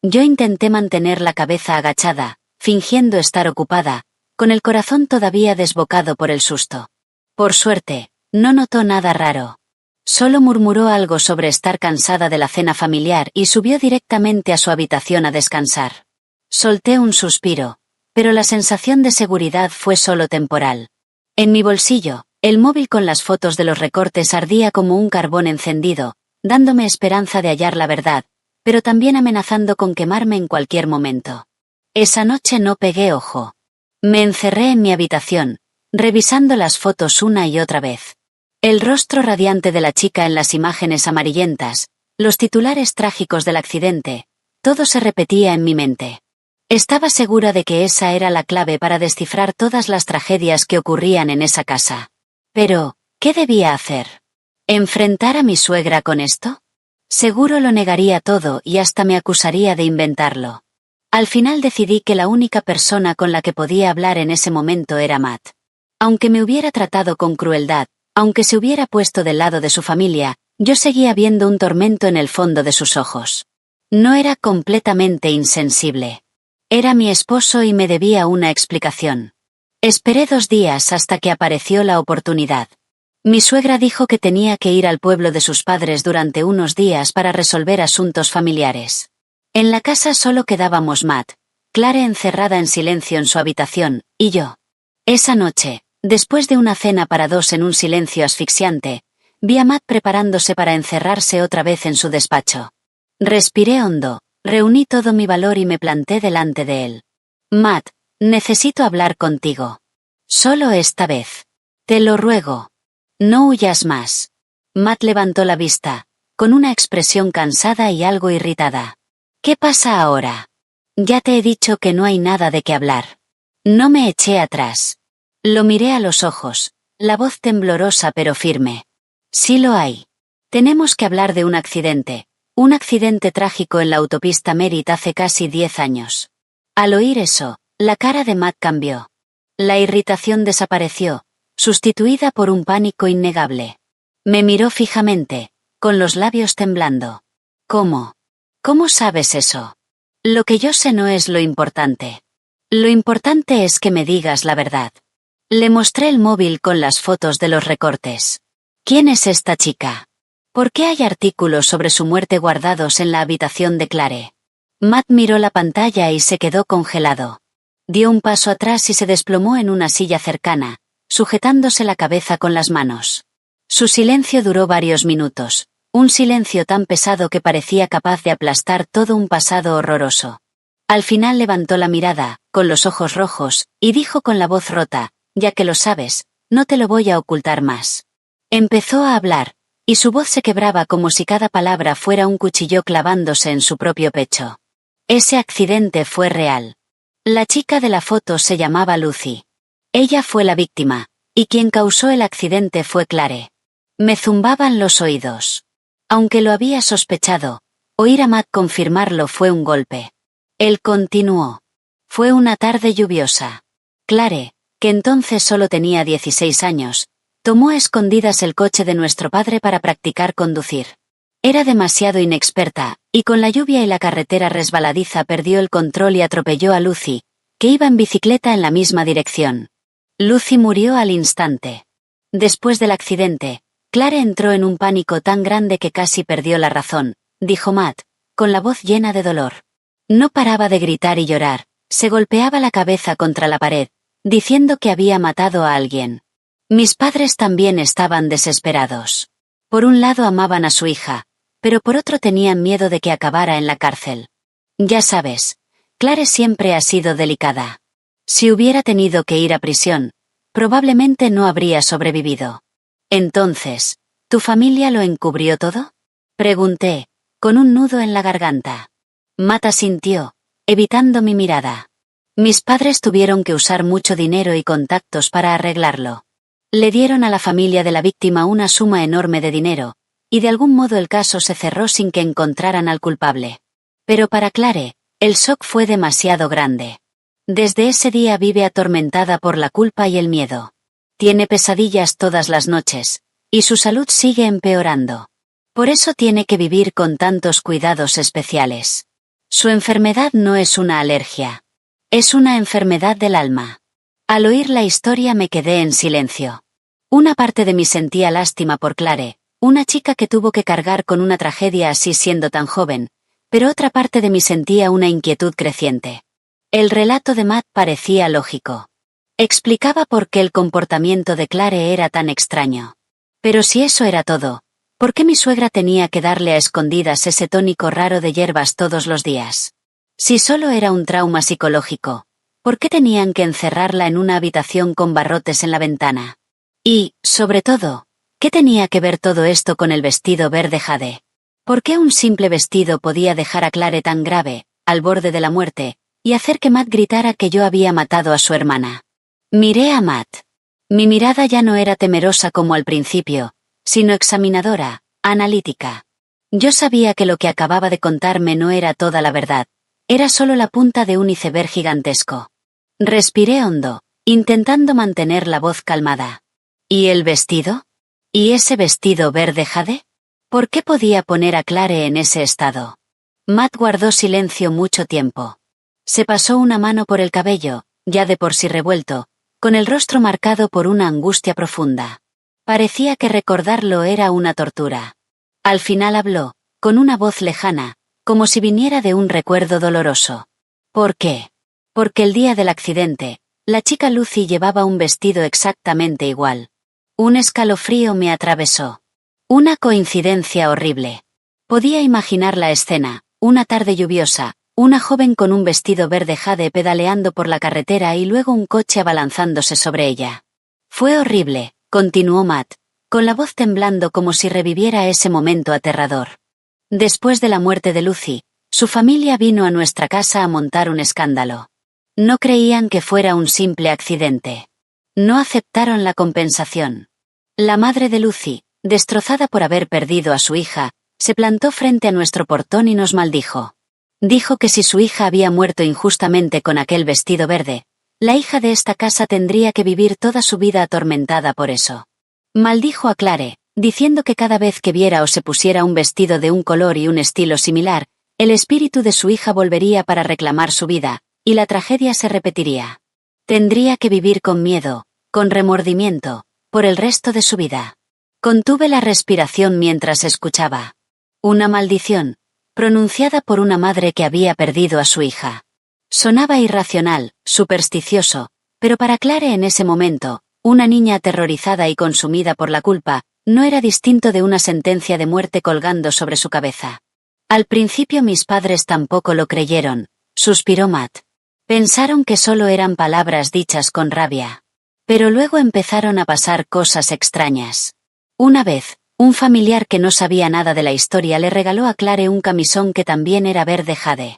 Yo intenté mantener la cabeza agachada, fingiendo estar ocupada, con el corazón todavía desbocado por el susto. Por suerte, no notó nada raro. Solo murmuró algo sobre estar cansada de la cena familiar y subió directamente a su habitación a descansar. Solté un suspiro, pero la sensación de seguridad fue solo temporal. En mi bolsillo, el móvil con las fotos de los recortes ardía como un carbón encendido, dándome esperanza de hallar la verdad, pero también amenazando con quemarme en cualquier momento. Esa noche no pegué ojo. Me encerré en mi habitación, revisando las fotos una y otra vez. El rostro radiante de la chica en las imágenes amarillentas, los titulares trágicos del accidente, todo se repetía en mi mente. Estaba segura de que esa era la clave para descifrar todas las tragedias que ocurrían en esa casa. Pero, ¿qué debía hacer? ¿Enfrentar a mi suegra con esto? Seguro lo negaría todo y hasta me acusaría de inventarlo. Al final decidí que la única persona con la que podía hablar en ese momento era Matt. Aunque me hubiera tratado con crueldad, aunque se hubiera puesto del lado de su familia, yo seguía viendo un tormento en el fondo de sus ojos. No era completamente insensible. Era mi esposo y me debía una explicación. Esperé 2 días hasta que apareció la oportunidad. Mi suegra dijo que tenía que ir al pueblo de sus padres durante unos días para resolver asuntos familiares. En la casa solo quedábamos Matt, Clare encerrada en silencio en su habitación, y yo. Esa noche, después de una cena para 2 en un silencio asfixiante, vi a Matt preparándose para encerrarse otra vez en su despacho. Respiré hondo. Reuní todo mi valor y me planté delante de él. Matt, necesito hablar contigo. Solo esta vez. Te lo ruego. No huyas más. Matt levantó la vista, con una expresión cansada y algo irritada. ¿Qué pasa ahora? Ya te he dicho que no hay nada de qué hablar. No me eché atrás. Lo miré a los ojos, la voz temblorosa pero firme. Sí lo hay. Tenemos que hablar de un accidente. Un accidente trágico en la autopista Merritt hace casi 10 años. Al oír eso, la cara de Matt cambió. La irritación desapareció, sustituida por un pánico innegable. Me miró fijamente, con los labios temblando. ¿Cómo? ¿Cómo sabes eso? Lo que yo sé no es lo importante. Lo importante es que me digas la verdad. Le mostré el móvil con las fotos de los recortes. ¿Quién es esta chica? ¿Por qué hay artículos sobre su muerte guardados en la habitación de Clare? Matt miró la pantalla y se quedó congelado. Dio un paso atrás y se desplomó en una silla cercana, sujetándose la cabeza con las manos. Su silencio duró varios minutos, un silencio tan pesado que parecía capaz de aplastar todo un pasado horroroso. Al final levantó la mirada, con los ojos rojos, y dijo con la voz rota, ya que lo sabes, no te lo voy a ocultar más. Empezó a hablar, y su voz se quebraba como si cada palabra fuera un cuchillo clavándose en su propio pecho. Ese accidente fue real. La chica de la foto se llamaba Lucy. Ella fue la víctima, y quien causó el accidente fue Clare. Me zumbaban los oídos. Aunque lo había sospechado, oír a Matt confirmarlo fue un golpe. Él continuó. Fue una tarde lluviosa. Clare, que entonces solo tenía 16 años, tomó a escondidas el coche de nuestro padre para practicar conducir. Era demasiado inexperta, Y con la lluvia y la carretera resbaladiza perdió el control y atropelló a Lucy, que iba en bicicleta en la misma dirección. Lucy murió al instante. Después del accidente, Clare entró en un pánico tan grande que casi perdió la razón, dijo Matt, con la voz llena de dolor. No paraba de gritar y llorar, se golpeaba la cabeza contra la pared, diciendo que había matado a alguien. Mis padres también estaban desesperados. Por un lado amaban a su hija, pero por otro tenían miedo de que acabara en la cárcel. Ya sabes, Clare siempre ha sido delicada. Si hubiera tenido que ir a prisión, probablemente no habría sobrevivido. Entonces, ¿tu familia lo encubrió todo? Pregunté, con un nudo en la garganta. Matt asintió, evitando mi mirada. Mis padres tuvieron que usar mucho dinero y contactos para arreglarlo. Le dieron a la familia de la víctima una suma enorme de dinero, y de algún modo el caso se cerró sin que encontraran al culpable. Pero para Clare, el shock fue demasiado grande. Desde ese día vive atormentada por la culpa y el miedo. Tiene pesadillas todas las noches, y su salud sigue empeorando. Por eso tiene que vivir con tantos cuidados especiales. Su enfermedad no es una alergia. Es una enfermedad del alma. Al oír la historia me quedé en silencio. Una parte de mí sentía lástima por Clare, una chica que tuvo que cargar con una tragedia así siendo tan joven, pero otra parte de mí sentía una inquietud creciente. El relato de Matt parecía lógico. Explicaba por qué el comportamiento de Clare era tan extraño. Pero si eso era todo, ¿por qué mi suegra tenía que darle a escondidas ese tónico raro de hierbas todos los días? Si solo era un trauma psicológico, ¿por qué tenían que encerrarla en una habitación con barrotes en la ventana? Y, sobre todo, ¿qué tenía que ver todo esto con el vestido verde jade? ¿Por qué un simple vestido podía dejar a Clare tan grave, al borde de la muerte, y hacer que Matt gritara que yo había matado a su hermana? Miré a Matt. Mi mirada ya no era temerosa como al principio, sino examinadora, analítica. Yo sabía que lo que acababa de contarme no era toda la verdad, era solo la punta de un iceberg gigantesco. Respiré hondo, intentando mantener la voz calmada. ¿Y el vestido? ¿Y ese vestido verde jade? ¿Por qué podía poner a Clare en ese estado? Matt guardó silencio mucho tiempo. Se pasó una mano por el cabello, ya de por sí revuelto, con el rostro marcado por una angustia profunda. Parecía que recordarlo era una tortura. Al final habló, con una voz lejana, como si viniera de un recuerdo doloroso. ¿Por qué? Porque el día del accidente, la chica Lucy llevaba un vestido exactamente igual. Un escalofrío me atravesó. Una coincidencia horrible. Podía imaginar la escena, una tarde lluviosa, una joven con un vestido verde jade pedaleando por la carretera y luego un coche abalanzándose sobre ella. Fue horrible, continuó Matt, con la voz temblando como si reviviera ese momento aterrador. Después de la muerte de Lucy, su familia vino a nuestra casa a montar un escándalo. No creían que fuera un simple accidente. No aceptaron la compensación. La madre de Lucy, destrozada por haber perdido a su hija, se plantó frente a nuestro portón y nos maldijo. Dijo que si su hija había muerto injustamente con aquel vestido verde, la hija de esta casa tendría que vivir toda su vida atormentada por eso. Maldijo a Clare, diciendo que cada vez que viera o se pusiera un vestido de un color y un estilo similar, el espíritu de su hija volvería para reclamar su vida, y la tragedia se repetiría. Tendría que vivir con miedo, con remordimiento, por el resto de su vida. Contuve la respiración mientras escuchaba. Una maldición, pronunciada por una madre que había perdido a su hija. Sonaba irracional, supersticioso, pero para Clare en ese momento, una niña aterrorizada y consumida por la culpa, no era distinto de una sentencia de muerte colgando sobre su cabeza. Al principio mis padres tampoco lo creyeron, suspiró Matt. Pensaron que solo eran palabras dichas con rabia. Pero luego empezaron a pasar cosas extrañas. Una vez, un familiar que no sabía nada de la historia le regaló a Clare un camisón que también era verde jade.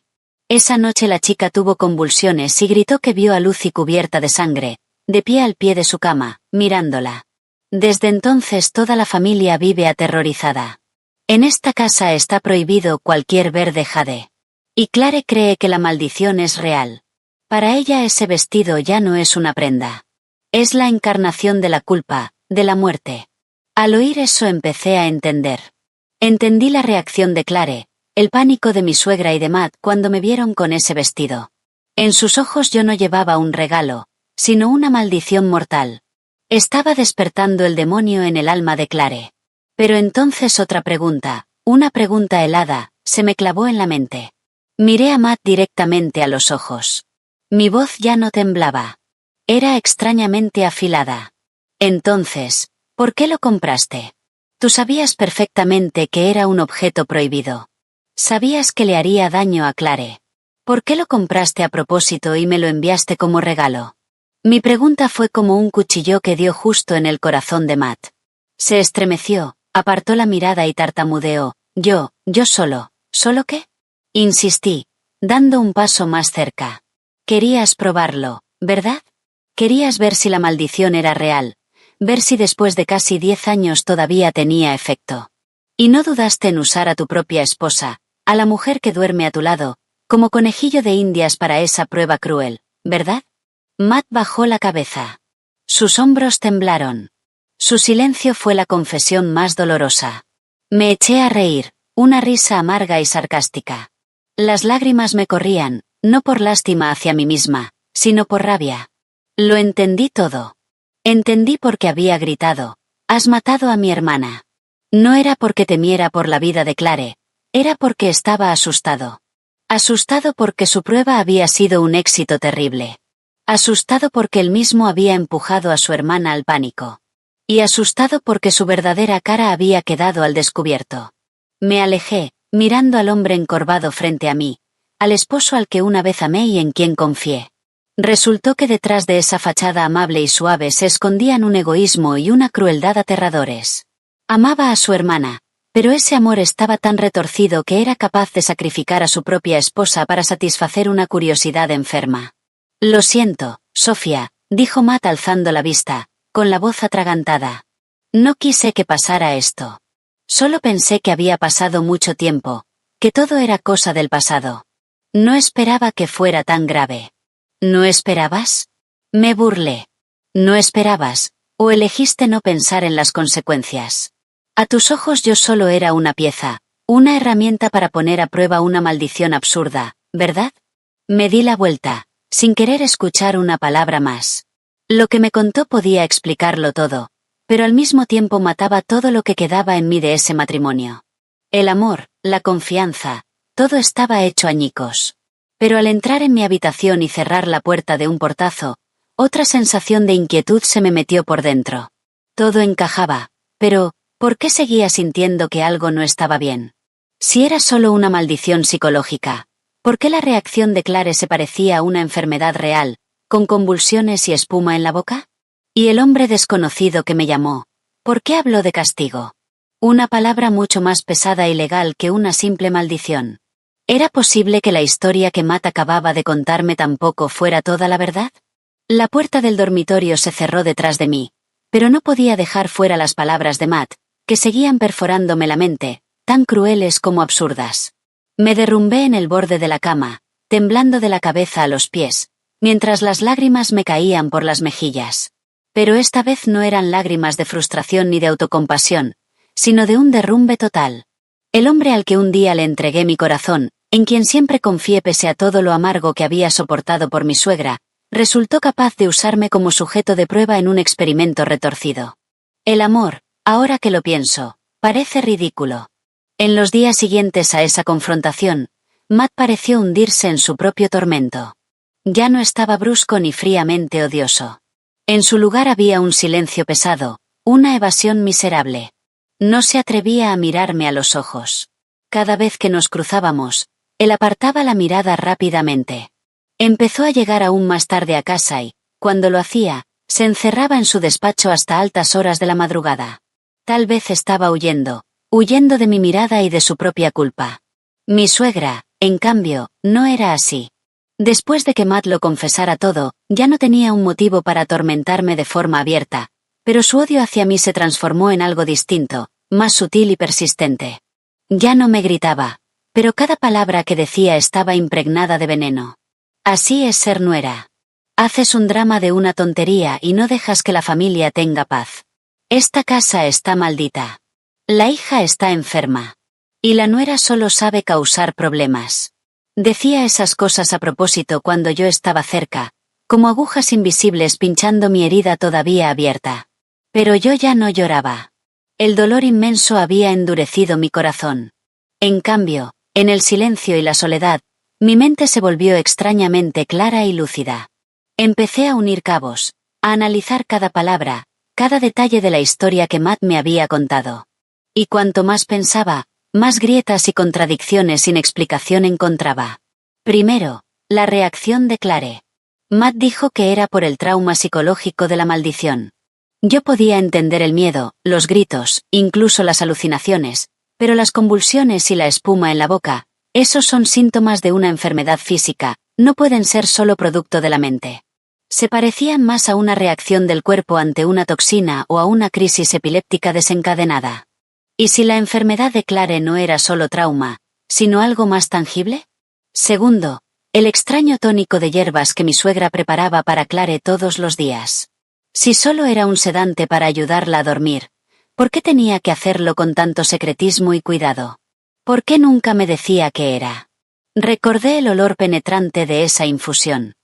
Esa noche la chica tuvo convulsiones y gritó que vio a Lucy cubierta de sangre, de pie al pie de su cama, mirándola. Desde entonces toda la familia vive aterrorizada. En esta casa está prohibido cualquier verde jade. Y Clare cree que la maldición es real. Para ella ese vestido ya no es una prenda. Es la encarnación de la culpa, de la muerte. Al oír eso empecé a entender. Entendí la reacción de Clare, El pánico de mi suegra y de Matt cuando me vieron con ese vestido. En sus ojos yo no llevaba un regalo, sino una maldición mortal. Estaba despertando el demonio en el alma de Clare. Pero entonces otra pregunta, una pregunta helada, se me clavó en la mente. Miré a Matt directamente a los ojos. Mi voz ya no temblaba. Era extrañamente afilada. Entonces, ¿por qué lo compraste? Tú sabías perfectamente que era un objeto prohibido. Sabías que le haría daño a Clare. ¿Por qué lo compraste a propósito y me lo enviaste como regalo? Mi pregunta fue como un cuchillo que dio justo en el corazón de Matt. Se estremeció, apartó la mirada y tartamudeó. Yo solo. ¿Solo qué? Insistí, dando un paso más cerca. Querías probarlo, ¿verdad? Querías ver si la maldición era real, ver si después de casi 10 años todavía tenía efecto. Y no dudaste en usar a tu propia esposa, a la mujer que duerme a tu lado, como conejillo de indias para esa prueba cruel, ¿verdad? Matt bajó la cabeza. Sus hombros temblaron. Su silencio fue la confesión más dolorosa. Me eché a reír, una risa amarga y sarcástica. Las lágrimas me corrían, no por lástima hacia mí misma, sino por rabia. Lo entendí todo. Entendí por qué había gritado, «Has matado a mi hermana». No era porque temiera por la vida de Clare, era porque estaba asustado. Asustado porque su prueba había sido un éxito terrible. Asustado porque él mismo había empujado a su hermana al pánico. Y asustado porque su verdadera cara había quedado al descubierto. Me alejé, mirando al hombre encorvado frente a mí, al esposo al que una vez amé y en quien confié. Resultó que detrás de esa fachada amable y suave se escondían un egoísmo y una crueldad aterradores. Amaba a su hermana, pero ese amor estaba tan retorcido que era capaz de sacrificar a su propia esposa para satisfacer una curiosidad enferma. Lo siento, Sofía, dijo Matt alzando la vista, con la voz atragantada. No quise que pasara esto. Solo pensé que había pasado mucho tiempo, que todo era cosa del pasado. No esperaba que fuera tan grave. ¿No esperabas? Me burlé. ¿No esperabas, o elegiste no pensar en las consecuencias? A tus ojos yo solo era una pieza, una herramienta para poner a prueba una maldición absurda, ¿verdad? Me di la vuelta, sin querer escuchar una palabra más. Lo que me contó podía explicarlo todo, pero al mismo tiempo mataba todo lo que quedaba en mí de ese matrimonio. El amor, la confianza, todo estaba hecho añicos. Pero al entrar en mi habitación y cerrar la puerta de un portazo, otra sensación de inquietud se me metió por dentro. Todo encajaba, pero, ¿por qué seguía sintiendo que algo no estaba bien? Si era solo una maldición psicológica, ¿por qué la reacción de Clare se parecía a una enfermedad real, con convulsiones y espuma en la boca? Y el hombre desconocido que me llamó, ¿por qué habló de castigo? Una palabra mucho más pesada y legal que una simple maldición. ¿Era posible que la historia que Matt acababa de contarme tampoco fuera toda la verdad? La puerta del dormitorio se cerró detrás de mí, pero no podía dejar fuera las palabras de Matt, que seguían perforándome la mente, tan crueles como absurdas. Me derrumbé en el borde de la cama, temblando de la cabeza a los pies, mientras las lágrimas me caían por las mejillas. Pero esta vez no eran lágrimas de frustración ni de autocompasión, sino de un derrumbe total. El hombre al que un día le entregué mi corazón, en quien siempre confié pese a todo lo amargo que había soportado por mi suegra, resultó capaz de usarme como sujeto de prueba en un experimento retorcido. El amor, ahora que lo pienso, parece ridículo. En los días siguientes a esa confrontación, Matt pareció hundirse en su propio tormento. Ya no estaba brusco ni fríamente odioso. En su lugar había un silencio pesado, una evasión miserable. No se atrevía a mirarme a los ojos. Cada vez que nos cruzábamos, él apartaba la mirada rápidamente. Empezó a llegar aún más tarde a casa y, cuando lo hacía, se encerraba en su despacho hasta altas horas de la madrugada. Tal vez estaba huyendo de mi mirada y de su propia culpa. Mi suegra, en cambio, no era así. Después de que Matt lo confesara todo, ya no tenía un motivo para atormentarme de forma abierta, pero su odio hacia mí se transformó en algo distinto, más sutil y persistente. Ya no me gritaba, pero cada palabra que decía estaba impregnada de veneno. Así es ser nuera. Haces un drama de una tontería y no dejas que la familia tenga paz. Esta casa está maldita. La hija está enferma. Y la nuera solo sabe causar problemas. Decía esas cosas a propósito cuando yo estaba cerca, como agujas invisibles pinchando mi herida todavía abierta. Pero yo ya no lloraba. El dolor inmenso había endurecido mi corazón. En cambio, en el silencio y la soledad, mi mente se volvió extrañamente clara y lúcida. Empecé a unir cabos, a analizar cada palabra, cada detalle de la historia que Matt me había contado. Y cuanto más pensaba, más grietas y contradicciones sin explicación encontraba. Primero, la reacción de Clare. Matt dijo que era por el trauma psicológico de la maldición. Yo podía entender el miedo, los gritos, incluso las alucinaciones, pero las convulsiones y la espuma en la boca, esos son síntomas de una enfermedad física, no pueden ser solo producto de la mente. Se parecían más a una reacción del cuerpo ante una toxina o a una crisis epiléptica desencadenada. ¿Y si la enfermedad de Clare no era solo trauma, sino algo más tangible? Segundo, el extraño tónico de hierbas que mi suegra preparaba para Clare todos los días. Si solo era un sedante para ayudarla a dormir, ¿por qué tenía que hacerlo con tanto secretismo y cuidado? ¿Por qué nunca me decía qué era? Recordé el olor penetrante de esa infusión.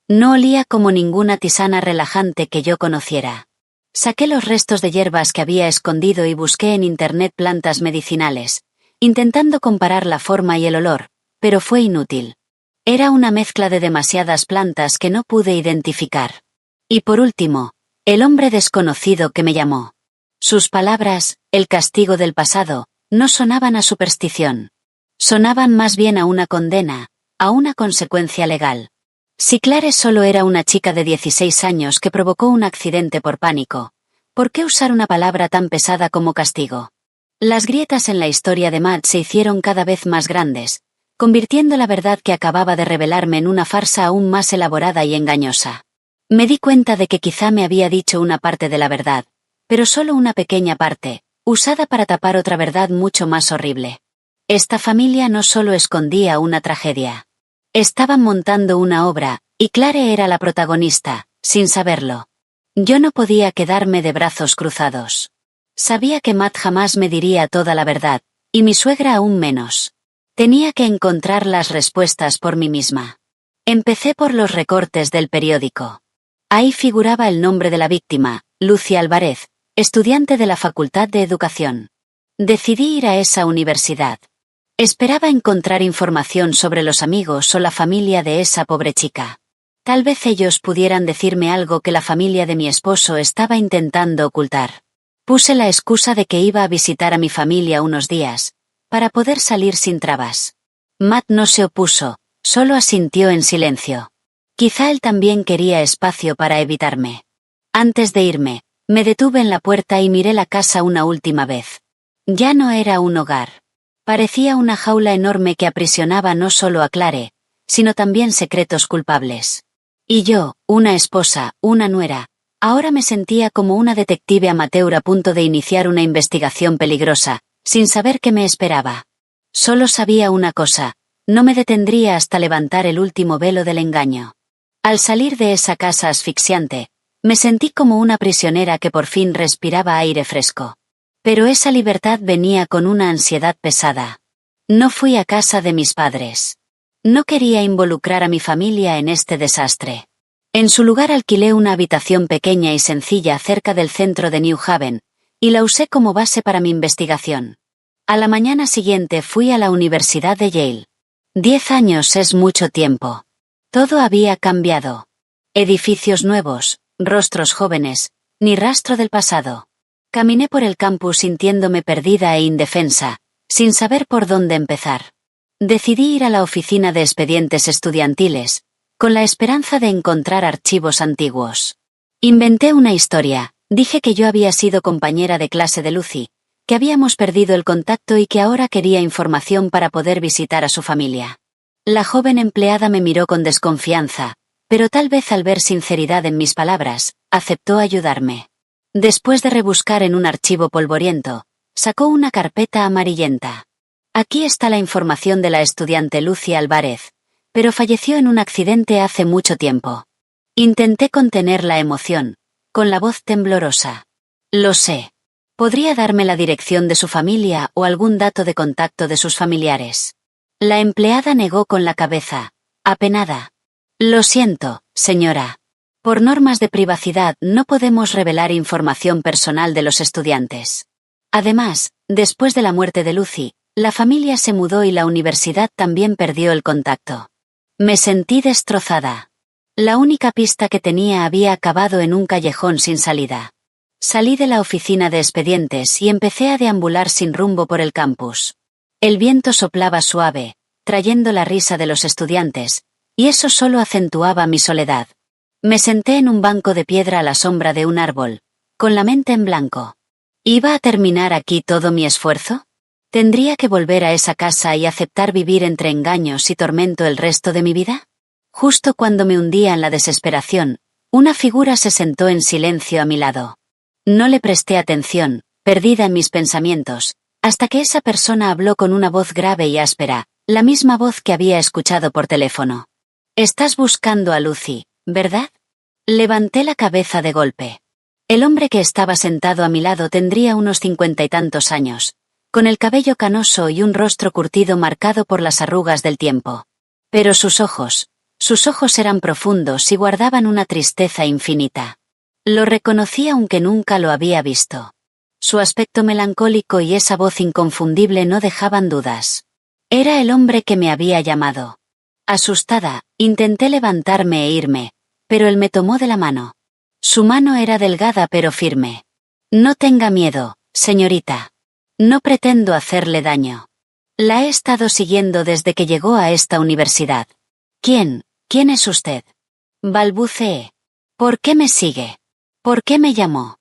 No olía como ninguna tisana relajante que yo conociera. Saqué los restos de hierbas que había escondido y busqué en internet plantas medicinales, intentando comparar la forma y el olor, pero fue inútil. Era una mezcla de demasiadas plantas que no pude identificar. Y por último, el hombre desconocido que me llamó. Sus palabras, el castigo del pasado, no sonaban a superstición. Sonaban más bien a una condena, a una consecuencia legal. Si Clare solo era una chica de 16 años que provocó un accidente por pánico, ¿por qué usar una palabra tan pesada como castigo? Las grietas en la historia de Matt se hicieron cada vez más grandes, convirtiendo la verdad que acababa de revelarme en una farsa aún más elaborada y engañosa. Me di cuenta de que quizá me había dicho una parte de la verdad, pero solo una pequeña parte, usada para tapar otra verdad mucho más horrible. Esta familia no solo escondía una tragedia. Estaban montando una obra, y Clare era la protagonista, sin saberlo. Yo no podía quedarme de brazos cruzados. Sabía que Matt jamás me diría toda la verdad, y mi suegra aún menos. Tenía que encontrar las respuestas por mí misma. Empecé por los recortes del periódico. Ahí figuraba el nombre de la víctima, Lucy Álvarez, estudiante de la Facultad de Educación. Decidí ir a esa universidad. Esperaba encontrar información sobre los amigos o la familia de esa pobre chica. Tal vez ellos pudieran decirme algo que la familia de mi esposo estaba intentando ocultar. Puse la excusa de que iba a visitar a mi familia unos días, para poder salir sin trabas. Matt no se opuso, solo asintió en silencio. Quizá él también quería espacio para evitarme. Antes de irme, me detuve en la puerta y miré la casa una última vez. Ya no era un hogar. Parecía una jaula enorme que aprisionaba no solo a Clare, sino también secretos culpables. Y yo, una esposa, una nuera, ahora me sentía como una detective amateur a punto de iniciar una investigación peligrosa, sin saber qué me esperaba. Solo sabía una cosa, no me detendría hasta levantar el último velo del engaño. Al salir de esa casa asfixiante, me sentí como una prisionera que por fin respiraba aire fresco. Pero esa libertad venía con una ansiedad pesada. No fui a casa de mis padres. No quería involucrar a mi familia en este desastre. En su lugar alquilé una habitación pequeña y sencilla cerca del centro de New Haven, y la usé como base para mi investigación. A la mañana siguiente fui a la Universidad de Yale. 10 años es mucho tiempo. Todo había cambiado. Edificios nuevos, rostros jóvenes, ni rastro del pasado. Caminé por el campus sintiéndome perdida e indefensa, sin saber por dónde empezar. Decidí ir a la oficina de expedientes estudiantiles, con la esperanza de encontrar archivos antiguos. Inventé una historia, dije que yo había sido compañera de clase de Lucy, que habíamos perdido el contacto y que ahora quería información para poder visitar a su familia. La joven empleada me miró con desconfianza, pero tal vez al ver sinceridad en mis palabras, aceptó ayudarme. Después de rebuscar en un archivo polvoriento, sacó una carpeta amarillenta. Aquí está la información de la estudiante Lucy Álvarez, pero falleció en un accidente hace mucho tiempo. Intenté contener la emoción, con la voz temblorosa. Lo sé. ¿Podría darme la dirección de su familia o algún dato de contacto de sus familiares? La empleada negó con la cabeza, apenada. Lo siento, señora. Por normas de privacidad no podemos revelar información personal de los estudiantes. Además, después de la muerte de Lucy, la familia se mudó y la universidad también perdió el contacto. Me sentí destrozada. La única pista que tenía había acabado en un callejón sin salida. Salí de la oficina de expedientes y empecé a deambular sin rumbo por el campus. El viento soplaba suave, trayendo la risa de los estudiantes, y eso solo acentuaba mi soledad. Me senté en un banco de piedra a la sombra de un árbol, con la mente en blanco. ¿Iba a terminar aquí todo mi esfuerzo? ¿Tendría que volver a esa casa y aceptar vivir entre engaños y tormento el resto de mi vida? Justo cuando me hundía en la desesperación, una figura se sentó en silencio a mi lado. No le presté atención, perdida en mis pensamientos, hasta que esa persona habló con una voz grave y áspera, la misma voz que había escuchado por teléfono. «Estás buscando a Lucy, ¿verdad?» Levanté la cabeza de golpe. El hombre que estaba sentado a mi lado tendría unos 50 y tantos años, con el cabello canoso y un rostro curtido marcado por las arrugas del tiempo. Pero sus ojos eran profundos y guardaban una tristeza infinita. Lo reconocí aunque nunca lo había visto. Su aspecto melancólico y esa voz inconfundible no dejaban dudas. Era el hombre que me había llamado. Asustada, intenté levantarme e irme, pero él me tomó de la mano. Su mano era delgada pero firme. «No tenga miedo, señorita. No pretendo hacerle daño. La he estado siguiendo desde que llegó a esta universidad». «¿Quién es usted?», balbuceé. «¿Por qué me sigue? ¿Por qué me llamó?».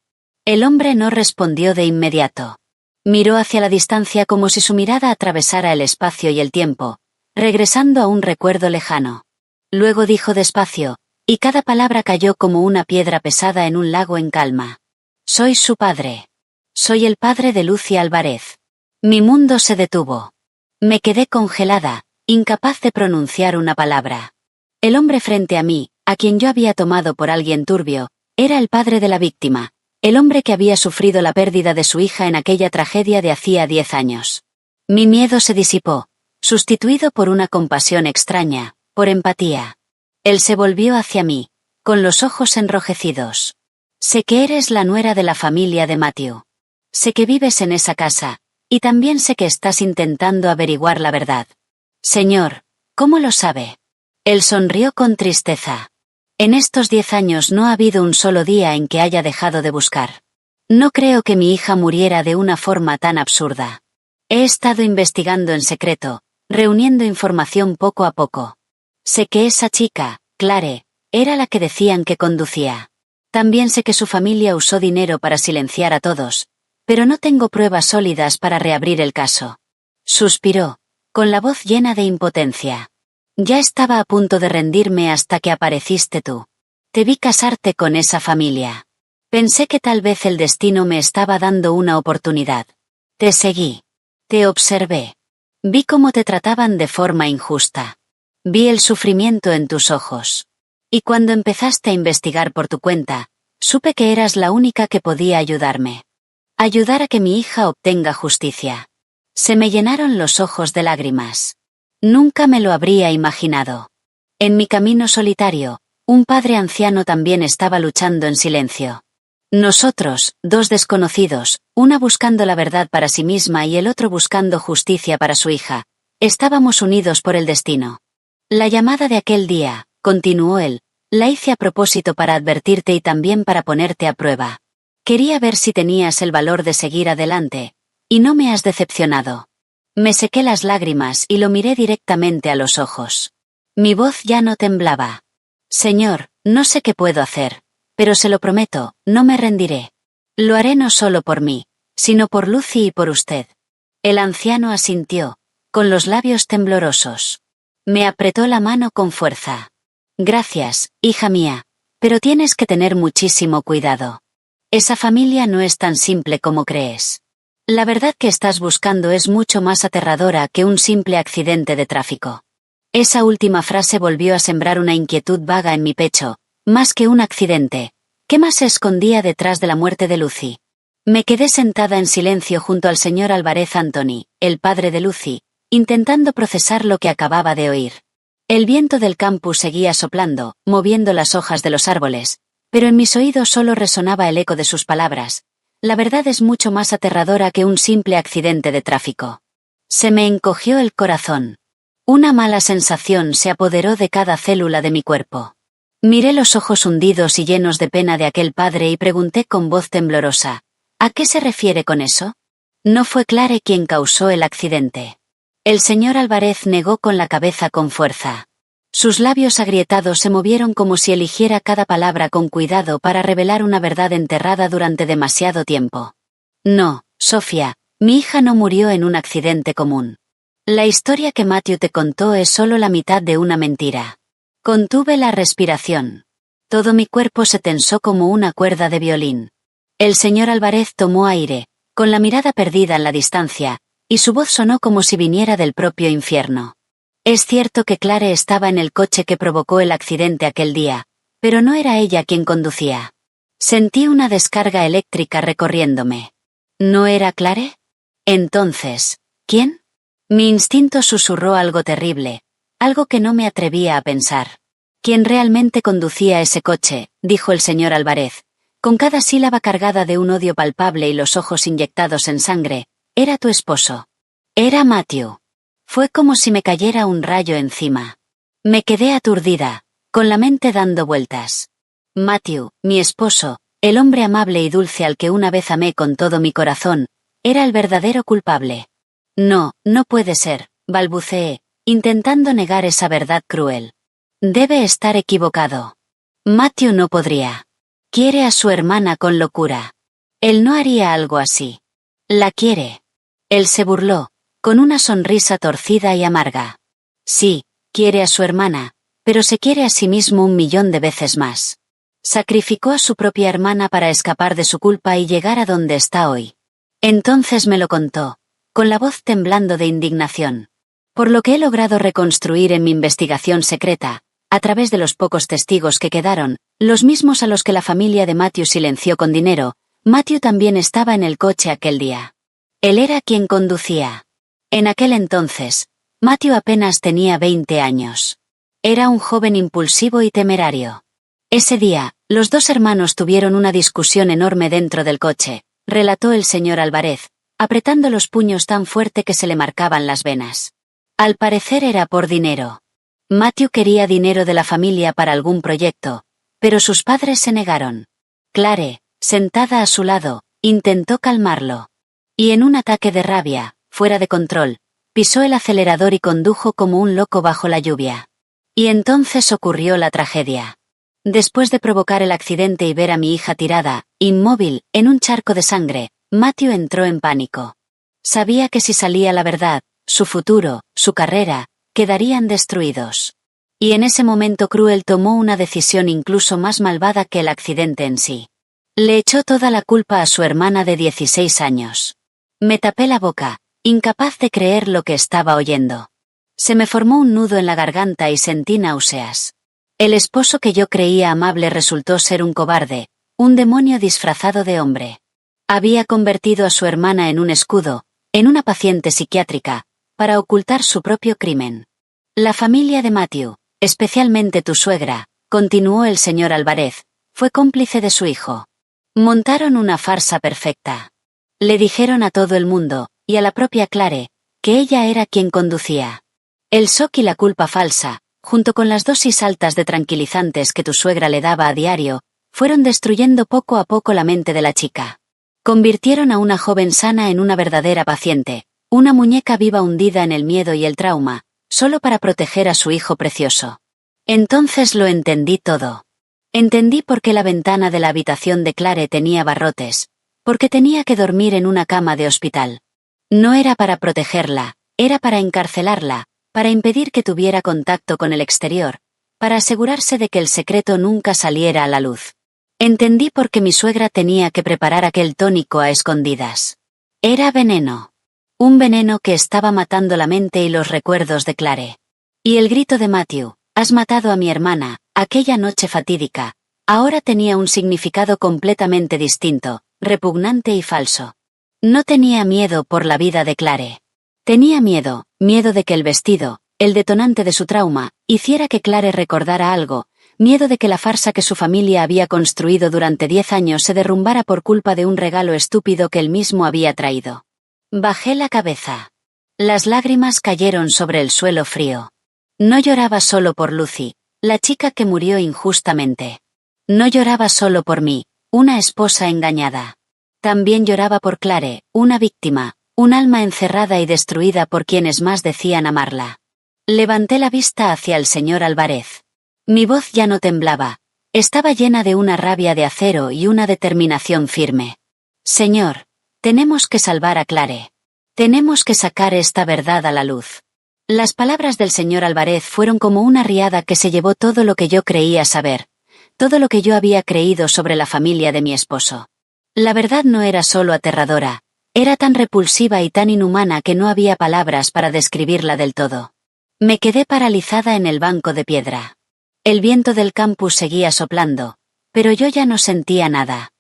El hombre no respondió de inmediato. Miró hacia la distancia como si su mirada atravesara el espacio y el tiempo, regresando a un recuerdo lejano. Luego dijo despacio, y cada palabra cayó como una piedra pesada en un lago en calma. «Soy su padre. Soy el padre de Lucy Álvarez». Mi mundo se detuvo. Me quedé congelada, incapaz de pronunciar una palabra. El hombre frente a mí, a quien yo había tomado por alguien turbio, era el padre de la víctima, el hombre que había sufrido la pérdida de su hija en aquella tragedia de hacía 10 años. Mi miedo se disipó, sustituido por una compasión extraña, por empatía. Él se volvió hacia mí, con los ojos enrojecidos. «Sé que eres la nuera de la familia de Matthew. Sé que vives en esa casa, y también sé que estás intentando averiguar la verdad». «Señor, ¿cómo lo sabe?». Él sonrió con tristeza. «En estos 10 años no ha habido un solo día en que haya dejado de buscar. No creo que mi hija muriera de una forma tan absurda. He estado investigando en secreto, reuniendo información poco a poco. Sé que esa chica, Clare, era la que decían que conducía. También sé que su familia usó dinero para silenciar a todos, pero no tengo pruebas sólidas para reabrir el caso». Suspiró, con la voz llena de impotencia. «Ya estaba a punto de rendirme hasta que apareciste tú. Te vi casarte con esa familia. Pensé que tal vez el destino me estaba dando una oportunidad. Te seguí. Te observé. Vi cómo te trataban de forma injusta. Vi el sufrimiento en tus ojos. Y cuando empezaste a investigar por tu cuenta, supe que eras la única que podía ayudarme. Ayudar a que mi hija obtenga justicia». Se me llenaron los ojos de lágrimas. Nunca me lo habría imaginado. En mi camino solitario, un padre anciano también estaba luchando en silencio. Nosotros, dos desconocidos, una buscando la verdad para sí misma y el otro buscando justicia para su hija, estábamos unidos por el destino. «La llamada de aquel día», continuó él, «la hice a propósito para advertirte y también para ponerte a prueba. Quería ver si tenías el valor de seguir adelante, y no me has decepcionado». Me sequé las lágrimas y lo miré directamente a los ojos. Mi voz ya no temblaba. «Señor, no sé qué puedo hacer, pero se lo prometo, no me rendiré. Lo haré no solo por mí, sino por Lucy y por usted». El anciano asintió, con los labios temblorosos. Me apretó la mano con fuerza. «Gracias, hija mía, pero tienes que tener muchísimo cuidado. Esa familia no es tan simple como crees. La verdad que estás buscando es mucho más aterradora que un simple accidente de tráfico». Esa última frase volvió a sembrar una inquietud vaga en mi pecho, más que un accidente. ¿Qué más se escondía detrás de la muerte de Lucy? Me quedé sentada en silencio junto al señor Álvarez Anthony, el padre de Lucy, intentando procesar lo que acababa de oír. El viento del campus seguía soplando, moviendo las hojas de los árboles, pero en mis oídos solo resonaba el eco de sus palabras. La verdad es mucho más aterradora que un simple accidente de tráfico. Se me encogió el corazón. Una mala sensación se apoderó de cada célula de mi cuerpo. Miré los ojos hundidos y llenos de pena de aquel padre y pregunté con voz temblorosa, ¿a qué se refiere con eso? No fue Clare quien causó el accidente. El señor Álvarez negó con la cabeza con fuerza. Sus labios agrietados se movieron como si eligiera cada palabra con cuidado para revelar una verdad enterrada durante demasiado tiempo. No, Sofía, mi hija no murió en un accidente común. La historia que Matthew te contó es solo la mitad de una mentira. Contuve la respiración. Todo mi cuerpo se tensó como una cuerda de violín. El señor Álvarez tomó aire, con la mirada perdida en la distancia, y su voz sonó como si viniera del propio infierno. Es cierto que Clare estaba en el coche que provocó el accidente aquel día, pero no era ella quien conducía. Sentí una descarga eléctrica recorriéndome. ¿No era Clare? Entonces, ¿quién? Mi instinto susurró algo terrible, algo que no me atrevía a pensar. ¿Quién realmente conducía ese coche?, dijo el señor Álvarez, con cada sílaba cargada de un odio palpable y los ojos inyectados en sangre. Era tu esposo. Era Matthew. Fue como si me cayera un rayo encima. Me quedé aturdida, con la mente dando vueltas. Matthew, mi esposo, el hombre amable y dulce al que una vez amé con todo mi corazón, era el verdadero culpable. No, no puede ser, balbuceé, intentando negar esa verdad cruel. Debe estar equivocado. Matthew no podría. Quiere a su hermana con locura. Él no haría algo así. La quiere. Él se burló, con una sonrisa torcida y amarga. Sí, quiere a su hermana, pero se quiere a sí mismo 1.000.000 de veces más. Sacrificó a su propia hermana para escapar de su culpa y llegar a donde está hoy. Entonces me lo contó, con la voz temblando de indignación. Por lo que he logrado reconstruir en mi investigación secreta, a través de los pocos testigos que quedaron, los mismos a los que la familia de Matthew silenció con dinero, Matthew también estaba en el coche aquel día. Él era quien conducía. En aquel entonces, Matthew apenas tenía 20 años. Era un joven impulsivo y temerario. Ese día, los dos hermanos tuvieron una discusión enorme dentro del coche, relató el señor Álvarez, apretando los puños tan fuerte que se le marcaban las venas. Al parecer era por dinero. Matthew quería dinero de la familia para algún proyecto, pero sus padres se negaron. Clare, sentada a su lado, intentó calmarlo. Y en un ataque de rabia, fuera de control, pisó el acelerador y condujo como un loco bajo la lluvia. Y entonces ocurrió la tragedia. Después de provocar el accidente y ver a mi hija tirada, inmóvil, en un charco de sangre, Matthew entró en pánico. Sabía que si salía la verdad, su futuro, su carrera, quedarían destruidos. Y en ese momento cruel tomó una decisión incluso más malvada que el accidente en sí. Le echó toda la culpa a su hermana de 16 años. Me tapé la boca, incapaz de creer lo que estaba oyendo. Se me formó un nudo en la garganta y sentí náuseas. El esposo que yo creía amable resultó ser un cobarde, un demonio disfrazado de hombre. Había convertido a su hermana en un escudo, en una paciente psiquiátrica, para ocultar su propio crimen. La familia de Matthew, especialmente tu suegra, continuó el señor Álvarez, fue cómplice de su hijo. Montaron una farsa perfecta. Le dijeron a todo el mundo, y a la propia Clare, que ella era quien conducía. El shock y la culpa falsa, junto con las dosis altas de tranquilizantes que tu suegra le daba a diario, fueron destruyendo poco a poco la mente de la chica. Convirtieron a una joven sana en una verdadera paciente, una muñeca viva hundida en el miedo y el trauma, solo para proteger a su hijo precioso. Entonces lo entendí todo. Entendí por qué la ventana de la habitación de Clare tenía barrotes, porque tenía que dormir en una cama de hospital. No era para protegerla, era para encarcelarla, para impedir que tuviera contacto con el exterior, para asegurarse de que el secreto nunca saliera a la luz. Entendí por qué mi suegra tenía que preparar aquel tónico a escondidas. Era veneno. Un veneno que estaba matando la mente y los recuerdos de Clare. Y el grito de Matthew, «Has matado a mi hermana», aquella noche fatídica, ahora tenía un significado completamente distinto, repugnante y falso. No tenía miedo por la vida de Clare. Tenía miedo de que el vestido, el detonante de su trauma, hiciera que Clare recordara algo, miedo de que la farsa que su familia había construido durante 10 años se derrumbara por culpa de un regalo estúpido que él mismo había traído. Bajé la cabeza. Las lágrimas cayeron sobre el suelo frío. No lloraba solo por Lucy, la chica que murió injustamente. No lloraba solo por mí, una esposa engañada. También lloraba por Clare, una víctima, un alma encerrada y destruida por quienes más decían amarla. Levanté la vista hacia el señor Álvarez. Mi voz ya no temblaba, estaba llena de una rabia de acero y una determinación firme. Señor, tenemos que salvar a Clare. Tenemos que sacar esta verdad a la luz. Las palabras del señor Álvarez fueron como una riada que se llevó todo lo que yo creía saber, todo lo que yo había creído sobre la familia de mi esposo. La verdad no era solo aterradora, era tan repulsiva y tan inhumana que no había palabras para describirla del todo. Me quedé paralizada en el banco de piedra. El viento del campus seguía soplando, pero yo ya no sentía nada.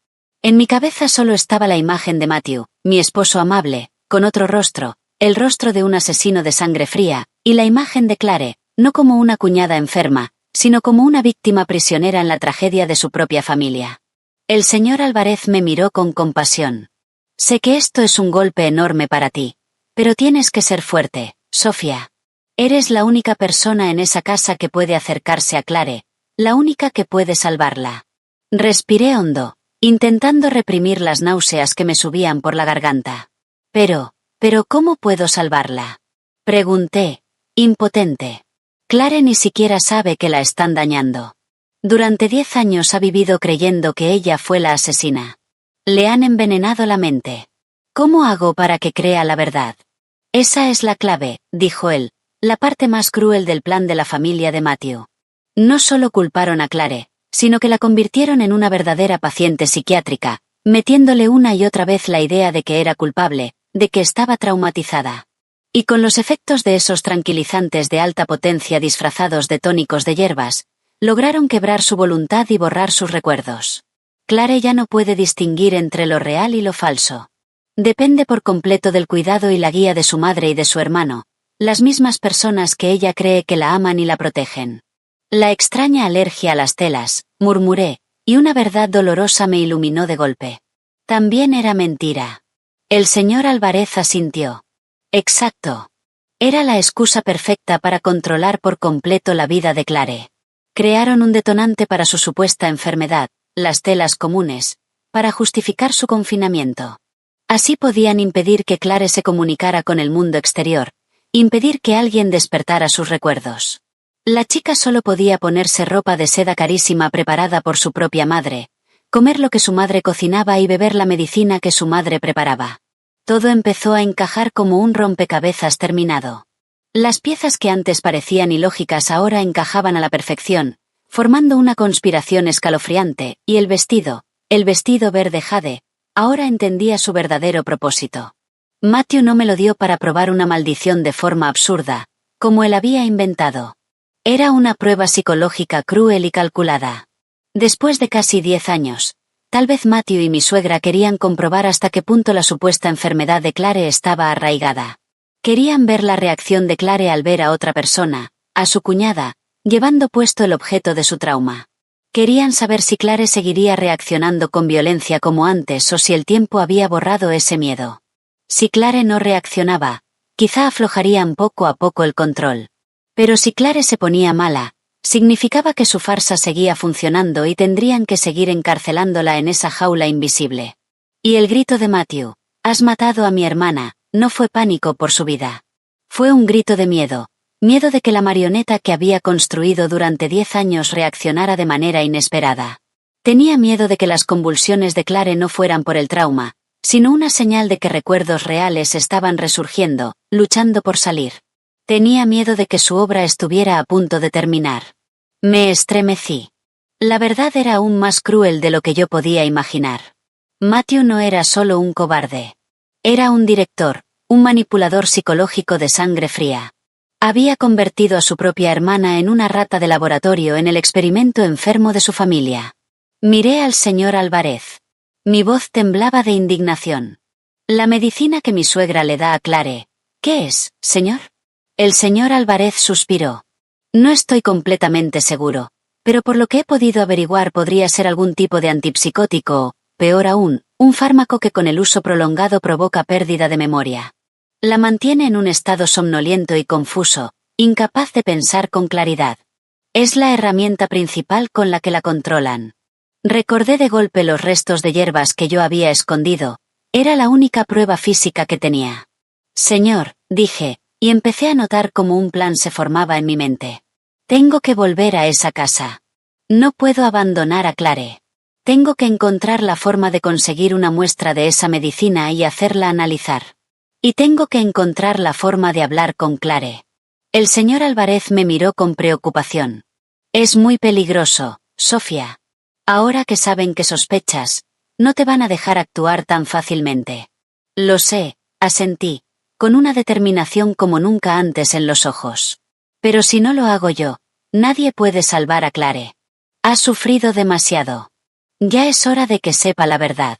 En mi cabeza solo estaba la imagen de Matthew, mi esposo amable, con otro rostro, el rostro de un asesino de sangre fría, y la imagen de Clare, no como una cuñada enferma, sino como una víctima prisionera en la tragedia de su propia familia. El señor Álvarez me miró con compasión. Sé que esto es un golpe enorme para ti, pero tienes que ser fuerte, Sofía. Eres la única persona en esa casa que puede acercarse a Clare, la única que puede salvarla. Respiré hondo, intentando reprimir las náuseas que me subían por la garganta. Pero, ¿cómo puedo salvarla? Pregunté, impotente. Clare ni siquiera sabe que la están dañando. Durante 10 años ha vivido creyendo que ella fue la asesina. Le han envenenado la mente. ¿Cómo hago para que crea la verdad? Esa es la clave, dijo él. La parte más cruel del plan de la familia de Matthew. No solo culparon a Clare, sino que la convirtieron en una verdadera paciente psiquiátrica, metiéndole una y otra vez la idea de que era culpable, de que estaba traumatizada. Y con los efectos de esos tranquilizantes de alta potencia disfrazados de tónicos de hierbas, lograron quebrar su voluntad y borrar sus recuerdos. Clare ya no puede distinguir entre lo real y lo falso. Depende por completo del cuidado y la guía de su madre y de su hermano, las mismas personas que ella cree que la aman y la protegen. La extraña alergia a las telas, murmuré, y una verdad dolorosa me iluminó de golpe. También era mentira. El señor Álvarez asintió. Exacto. Era la excusa perfecta para controlar por completo la vida de Clare. Crearon un detonante para su supuesta enfermedad, las telas comunes, para justificar su confinamiento. Así podían impedir que Clare se comunicara con el mundo exterior, impedir que alguien despertara sus recuerdos. La chica solo podía ponerse ropa de seda carísima preparada por su propia madre, comer lo que su madre cocinaba y beber la medicina que su madre preparaba. Todo empezó a encajar como un rompecabezas terminado. Las piezas que antes parecían ilógicas ahora encajaban a la perfección, formando una conspiración escalofriante, y el vestido verde jade, ahora entendía su verdadero propósito. Matthew no me lo dio para probar una maldición de forma absurda, como él había inventado. Era una prueba psicológica cruel y calculada. Después de casi 10 años, tal vez Matthew y mi suegra querían comprobar hasta qué punto la supuesta enfermedad de Clare estaba arraigada. Querían ver la reacción de Clare al ver a otra persona, a su cuñada, llevando puesto el objeto de su trauma. Querían saber si Clare seguiría reaccionando con violencia como antes o si el tiempo había borrado ese miedo. Si Clare no reaccionaba, quizá aflojarían poco a poco el control. Pero si Clare se ponía mala, significaba que su farsa seguía funcionando y tendrían que seguir encarcelándola en esa jaula invisible. Y el grito de Matthew, «Has matado a mi hermana», no fue pánico por su vida. Fue un grito de miedo de que la marioneta que había construido durante 10 años reaccionara de manera inesperada. Tenía miedo de que las convulsiones de Clare no fueran por el trauma, sino una señal de que recuerdos reales estaban resurgiendo, luchando por salir. Tenía miedo de que su obra estuviera a punto de terminar. Me estremecí. La verdad era aún más cruel de lo que yo podía imaginar. Matthew no era solo un cobarde. Era un director, un manipulador psicológico de sangre fría. Había convertido a su propia hermana en una rata de laboratorio en el experimento enfermo de su familia. Miré al señor Álvarez. Mi voz temblaba de indignación. La medicina que mi suegra le da a Clare. ¿Qué es, señor? El señor Álvarez suspiró. No estoy completamente seguro, pero por lo que he podido averiguar podría ser algún tipo de antipsicótico o, peor aún, un fármaco que con el uso prolongado provoca pérdida de memoria. La mantiene en un estado somnoliento y confuso, incapaz de pensar con claridad. Es la herramienta principal con la que la controlan. Recordé de golpe los restos de hierbas que yo había escondido. Era la única prueba física que tenía. Señor, dije, y empecé a notar cómo un plan se formaba en mi mente. Tengo que volver a esa casa. No puedo abandonar a Clare. Tengo que encontrar la forma de conseguir una muestra de esa medicina y hacerla analizar. Y tengo que encontrar la forma de hablar con Clare. El señor Álvarez me miró con preocupación. Es muy peligroso, Sofía. Ahora que saben que sospechas, no te van a dejar actuar tan fácilmente. Lo sé, asentí, con una determinación como nunca antes en los ojos. Pero si no lo hago yo, nadie puede salvar a Clare. Ha sufrido demasiado. Ya es hora de que sepa la verdad.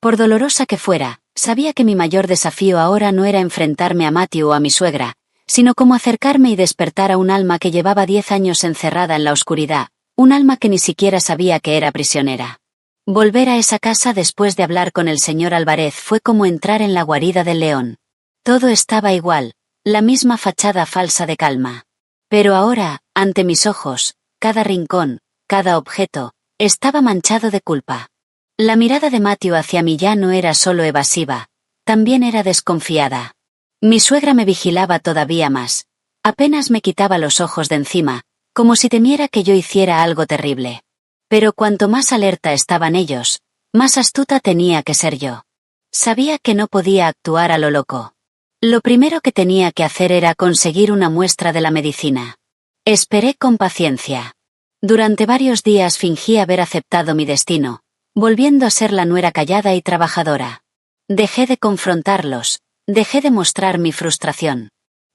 Por dolorosa que fuera, sabía que mi mayor desafío ahora no era enfrentarme a Matthew o a mi suegra, sino como acercarme y despertar a un alma que llevaba 10 años encerrada en la oscuridad, un alma que ni siquiera sabía que era prisionera. Volver a esa casa después de hablar con el señor Álvarez fue como entrar en la guarida del león. Todo estaba igual, la misma fachada falsa de calma. Pero ahora, ante mis ojos, cada rincón, cada objeto, estaba manchado de culpa. La mirada de Matthew hacia mí ya no era solo evasiva, también era desconfiada. Mi suegra me vigilaba todavía más. Apenas me quitaba los ojos de encima, como si temiera que yo hiciera algo terrible. Pero cuanto más alerta estaban ellos, más astuta tenía que ser yo. Sabía que no podía actuar a lo loco. Lo primero que tenía que hacer era conseguir una muestra de la medicina. Esperé con paciencia. Durante varios días fingí haber aceptado mi destino, volviendo a ser la nuera callada y trabajadora. Dejé de confrontarlos, dejé de mostrar mi frustración.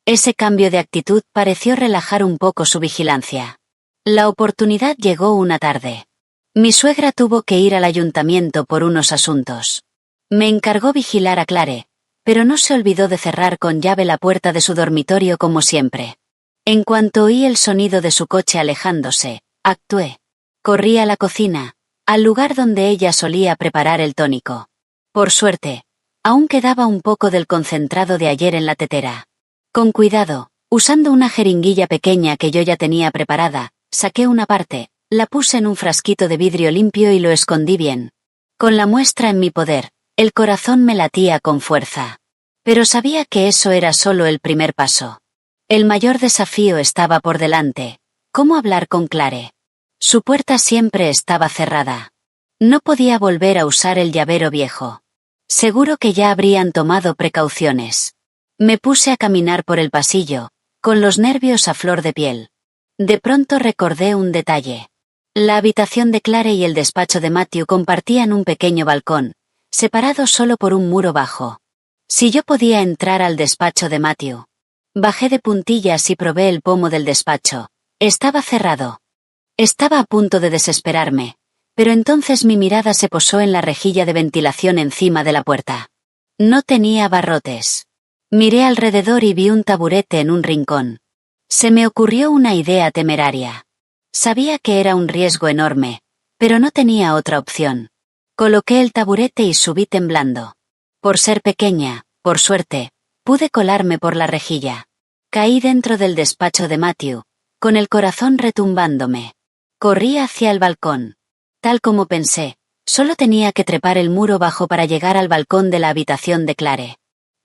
Ese cambio de actitud pareció relajar un poco su vigilancia. La oportunidad llegó una tarde. Mi suegra tuvo que ir al ayuntamiento por unos asuntos. Me encargó vigilar a Clare, pero no se olvidó de cerrar con llave la puerta de su dormitorio como siempre. En cuanto oí el sonido de su coche alejándose, actué. Corrí a la cocina, al lugar donde ella solía preparar el tónico. Por suerte, aún quedaba un poco del concentrado de ayer en la tetera. Con cuidado, usando una jeringuilla pequeña que yo ya tenía preparada, saqué una parte, la puse en un frasquito de vidrio limpio y lo escondí bien. Con la muestra en mi poder, el corazón me latía con fuerza. Pero sabía que eso era solo el primer paso. El mayor desafío estaba por delante. ¿Cómo hablar con Clare? Su puerta siempre estaba cerrada. No podía volver a usar el llavero viejo. Seguro que ya habrían tomado precauciones. Me puse a caminar por el pasillo, con los nervios a flor de piel. De pronto recordé un detalle. La habitación de Clare y el despacho de Matthew compartían un pequeño balcón, separado solo por un muro bajo. Si yo podía entrar al despacho de Matthew. Bajé de puntillas y probé el pomo del despacho. Estaba cerrado. Estaba a punto de desesperarme, pero entonces mi mirada se posó en la rejilla de ventilación encima de la puerta. No tenía barrotes. Miré alrededor y vi un taburete en un rincón. Se me ocurrió una idea temeraria. Sabía que era un riesgo enorme, pero no tenía otra opción. Coloqué el taburete y subí temblando. Por ser pequeña, por suerte, pude colarme por la rejilla. Caí dentro del despacho de Matthew, con el corazón retumbándome. Corrí hacia el balcón. Tal como pensé, solo tenía que trepar el muro bajo para llegar al balcón de la habitación de Clare.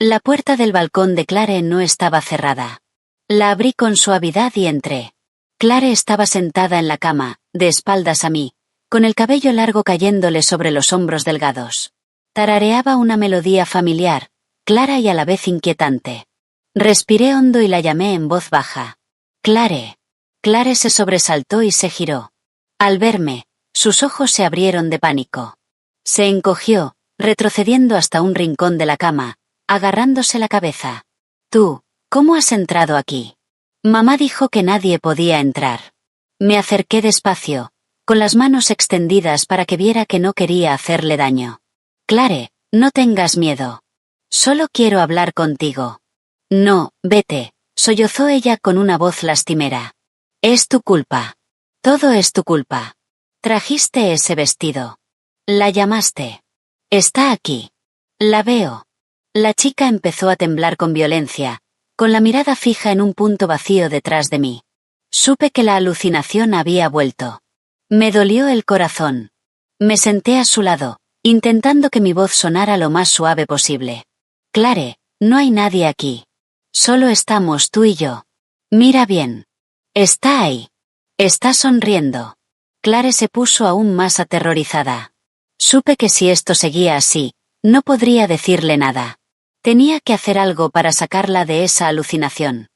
La puerta del balcón de Clare no estaba cerrada. La abrí con suavidad y entré. Clare estaba sentada en la cama, de espaldas a mí, con el cabello largo cayéndole sobre los hombros delgados. Tarareaba una melodía familiar, clara y a la vez inquietante. Respiré hondo y la llamé en voz baja. Clare. Clare se sobresaltó y se giró. Al verme, sus ojos se abrieron de pánico. Se encogió, retrocediendo hasta un rincón de la cama, agarrándose la cabeza. Tú, ¿cómo has entrado aquí? Mamá dijo que nadie podía entrar. Me acerqué despacio, con las manos extendidas para que viera que no quería hacerle daño. Clare, no tengas miedo. Solo quiero hablar contigo. No, vete, sollozó ella con una voz lastimera. Es tu culpa. Todo es tu culpa. Trajiste ese vestido. La llamaste. Está aquí. La veo. La chica empezó a temblar con violencia, con la mirada fija en un punto vacío detrás de mí. Supe que la alucinación había vuelto. Me dolió el corazón. Me senté a su lado, intentando que mi voz sonara lo más suave posible. Clare, no hay nadie aquí. Solo estamos tú y yo. Mira bien. Está ahí. Está sonriendo. Clare se puso aún más aterrorizada. Supe que si esto seguía así, no podría decirle nada. Tenía que hacer algo para sacarla de esa alucinación.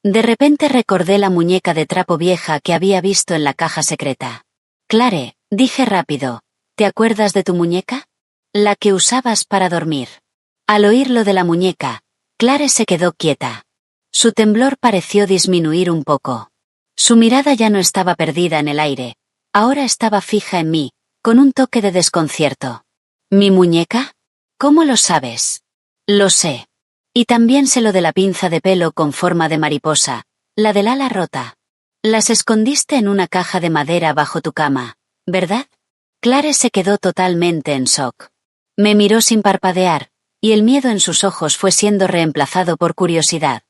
De repente recordé la muñeca de trapo vieja que había visto en la caja secreta. Clare, dije rápido, ¿te acuerdas de tu muñeca? La que usabas para dormir. Al oír lo de la muñeca, Clare se quedó quieta. Su temblor pareció disminuir un poco. Su mirada ya no estaba perdida en el aire, ahora estaba fija en mí, con un toque de desconcierto. ¿Mi muñeca? ¿Cómo lo sabes? Lo sé. Y también sé lo de la pinza de pelo con forma de mariposa, la del ala rota. Las escondiste en una caja de madera bajo tu cama, ¿verdad? Clare se quedó totalmente en shock. Me miró sin parpadear, y el miedo en sus ojos fue siendo reemplazado por curiosidad.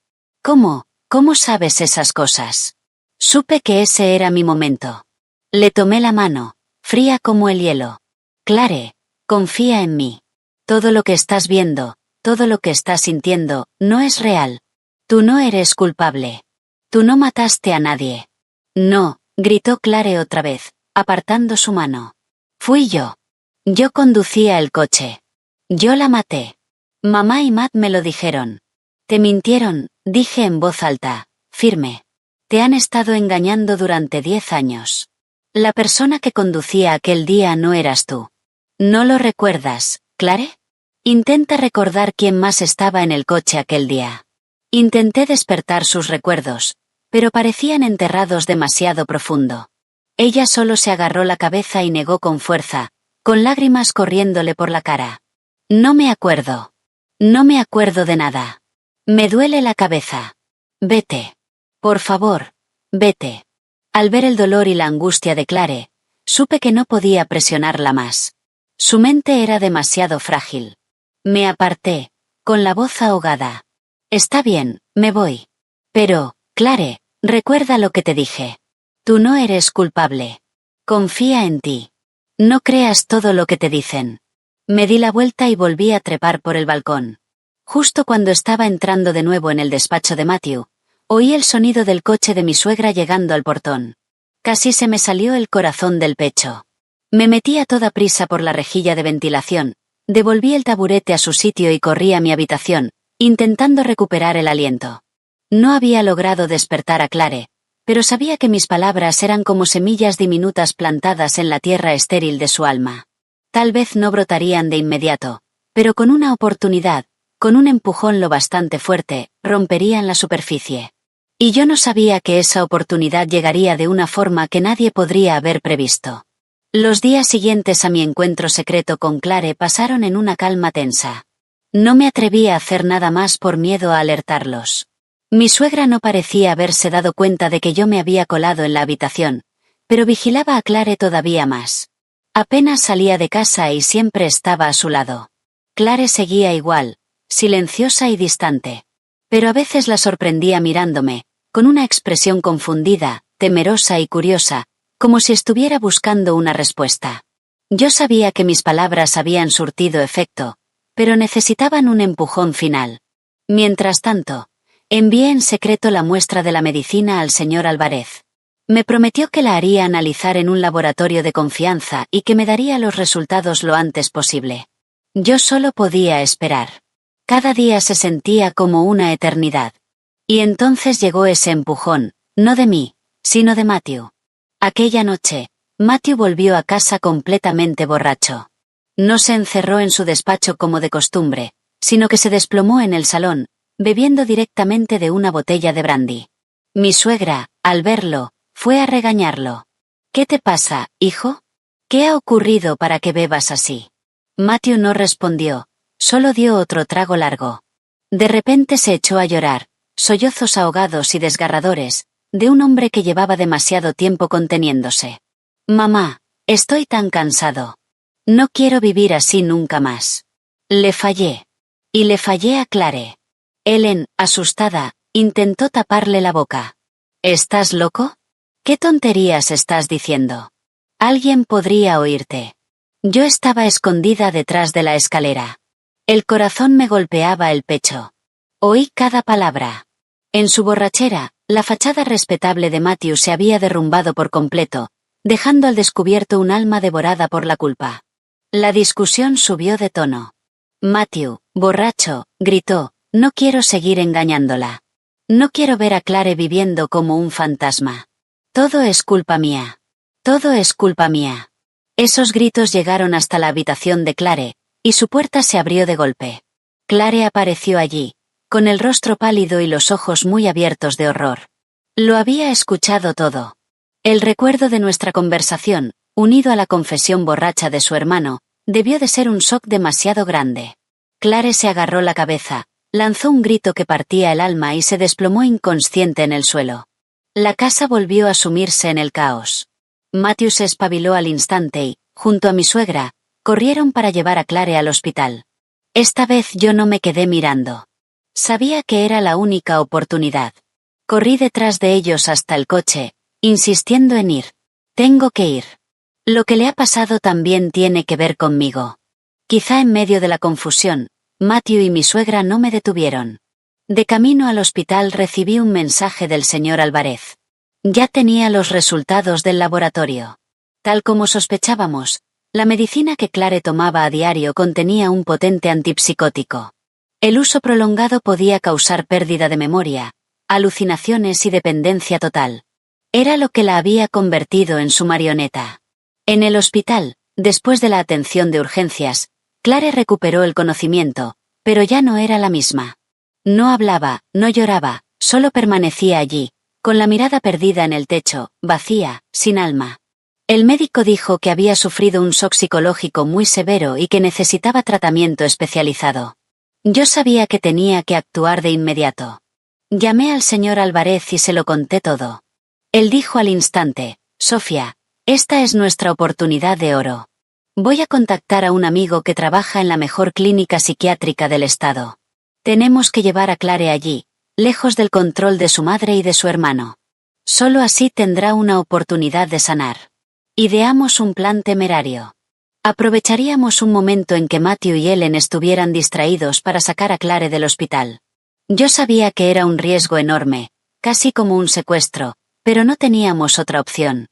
¿Cómo? ¿Cómo sabes esas cosas? Supe que ese era mi momento. Le tomé la mano, fría como el hielo. Clare, confía en mí. Todo lo que estás viendo, todo lo que estás sintiendo, no es real. Tú no eres culpable. Tú no mataste a nadie. No, gritó Clare otra vez, apartando su mano. Fui yo. Yo conducía el coche. Yo la maté. Mamá y Matt me lo dijeron. Te mintieron, dije en voz alta, firme. Te han estado engañando durante 10 años. La persona que conducía aquel día no eras tú. ¿No lo recuerdas, Clare? Intenta recordar quién más estaba en el coche aquel día. Intenté despertar sus recuerdos, pero parecían enterrados demasiado profundo. Ella solo se agarró la cabeza y negó con fuerza, con lágrimas corriéndole por la cara. No me acuerdo. No me acuerdo de nada. Me duele la cabeza. Vete. Por favor, vete. Al ver el dolor y la angustia de Clare, supe que no podía presionarla más. Su mente era demasiado frágil. Me aparté, con la voz ahogada. Está bien, me voy. Pero, Clare, recuerda lo que te dije. Tú no eres culpable. Confía en ti. No creas todo lo que te dicen. Me di la vuelta y volví a trepar por el balcón. Justo cuando estaba entrando de nuevo en el despacho de Matthew, oí el sonido del coche de mi suegra llegando al portón. Casi se me salió el corazón del pecho. Me metí a toda prisa por la rejilla de ventilación, devolví el taburete a su sitio y corrí a mi habitación, intentando recuperar el aliento. No había logrado despertar a Clare, pero sabía que mis palabras eran como semillas diminutas plantadas en la tierra estéril de su alma. Tal vez no brotarían de inmediato, pero con una oportunidad, con un empujón lo bastante fuerte, romperían la superficie. Y yo no sabía que esa oportunidad llegaría de una forma que nadie podría haber previsto. Los días siguientes a mi encuentro secreto con Clare pasaron en una calma tensa. No me atreví a hacer nada más por miedo a alertarlos. Mi suegra no parecía haberse dado cuenta de que yo me había colado en la habitación, pero vigilaba a Clare todavía más. Apenas salía de casa y siempre estaba a su lado. Clare seguía igual, silenciosa y distante. Pero a veces la sorprendía mirándome, con una expresión confundida, temerosa y curiosa, como si estuviera buscando una respuesta. Yo sabía que mis palabras habían surtido efecto, pero necesitaban un empujón final. Mientras tanto, envié en secreto la muestra de la medicina al señor Álvarez. Me prometió que la haría analizar en un laboratorio de confianza y que me daría los resultados lo antes posible. Yo solo podía esperar. Cada día se sentía como una eternidad. Y entonces llegó ese empujón, no de mí, sino de Matthew. Aquella noche, Matthew volvió a casa completamente borracho. No se encerró en su despacho como de costumbre, sino que se desplomó en el salón, bebiendo directamente de una botella de brandy. Mi suegra, al verlo, fue a regañarlo. ¿Qué te pasa, hijo? ¿Qué ha ocurrido para que bebas así? Matthew no respondió, solo dio otro trago largo. De repente se echó a llorar, sollozos ahogados y desgarradores, de un hombre que llevaba demasiado tiempo conteniéndose. Mamá, estoy tan cansado. No quiero vivir así nunca más. Le fallé. Y le fallé a Clare. Ellen, asustada, intentó taparle la boca. ¿Estás loco? ¿Qué tonterías estás diciendo? Alguien podría oírte. Yo estaba escondida detrás de la escalera. El corazón me golpeaba el pecho. Oí cada palabra. En su borrachera, la fachada respetable de Matthew se había derrumbado por completo, dejando al descubierto un alma devorada por la culpa. La discusión subió de tono. Matthew, borracho, gritó, no quiero seguir engañándola. No quiero ver a Clare viviendo como un fantasma. Todo es culpa mía. Todo es culpa mía. Esos gritos llegaron hasta la habitación de Clare, y su puerta se abrió de golpe. Clare apareció allí, con el rostro pálido y los ojos muy abiertos de horror. Lo había escuchado todo. El recuerdo de nuestra conversación, unido a la confesión borracha de su hermano, debió de ser un shock demasiado grande. Clare se agarró la cabeza, lanzó un grito que partía el alma y se desplomó inconsciente en el suelo. La casa volvió a sumirse en el caos. Matthew se espabiló al instante y, junto a mi suegra, corrieron para llevar a Clare al hospital. Esta vez yo no me quedé mirando. Sabía que era la única oportunidad. Corrí detrás de ellos hasta el coche, insistiendo en ir. Tengo que ir. Lo que le ha pasado también tiene que ver conmigo. Quizá en medio de la confusión, Matthew y mi suegra no me detuvieron. De camino al hospital recibí un mensaje del señor Álvarez. Ya tenía los resultados del laboratorio. Tal como sospechábamos, la medicina que Clare tomaba a diario contenía un potente antipsicótico. El uso prolongado podía causar pérdida de memoria, alucinaciones y dependencia total. Era lo que la había convertido en su marioneta. En el hospital, después de la atención de urgencias, Clare recuperó el conocimiento, pero ya no era la misma. No hablaba, no lloraba, solo permanecía allí, con la mirada perdida en el techo, vacía, sin alma. El médico dijo que había sufrido un shock psicológico muy severo y que necesitaba tratamiento especializado. Yo sabía que tenía que actuar de inmediato. Llamé al señor Álvarez y se lo conté todo. Él dijo al instante, Sofía, esta es nuestra oportunidad de oro. Voy a contactar a un amigo que trabaja en la mejor clínica psiquiátrica del estado. Tenemos que llevar a Clare allí, lejos del control de su madre y de su hermano. Solo así tendrá una oportunidad de sanar. Ideamos un plan temerario. Aprovecharíamos un momento en que Matthew y Ellen estuvieran distraídos para sacar a Clare del hospital. Yo sabía que era un riesgo enorme, casi como un secuestro, pero no teníamos otra opción.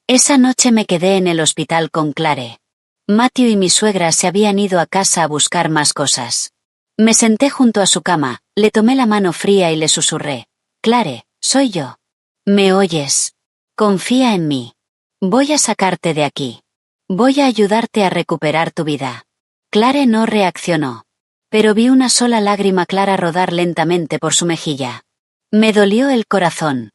Esa noche me quedé en el hospital con Clare. Matthew y mi suegra se habían ido a casa a buscar más cosas. Me senté junto a su cama, le tomé la mano fría y le susurré. Clare, soy yo. ¿Me oyes? Confía en mí. Voy a sacarte de aquí. Voy a ayudarte a recuperar tu vida. Clare no reaccionó. Pero vi una sola lágrima clara rodar lentamente por su mejilla. Me dolió el corazón.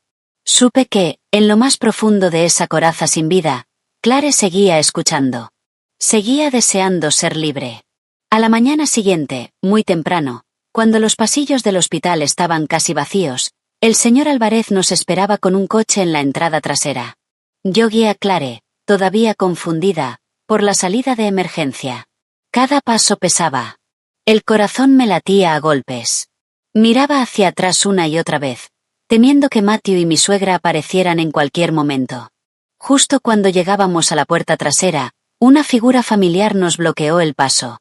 Supe que, en lo más profundo de esa coraza sin vida, Clare seguía escuchando. Seguía deseando ser libre. A la mañana siguiente, muy temprano, cuando los pasillos del hospital estaban casi vacíos, el señor Álvarez nos esperaba con un coche en la entrada trasera. Yo guié a Clare, todavía confundida, por la salida de emergencia. Cada paso pesaba. El corazón me latía a golpes. Miraba hacia atrás una y otra vez, temiendo que Matthew y mi suegra aparecieran en cualquier momento. Justo cuando llegábamos a la puerta trasera, una figura familiar nos bloqueó el paso.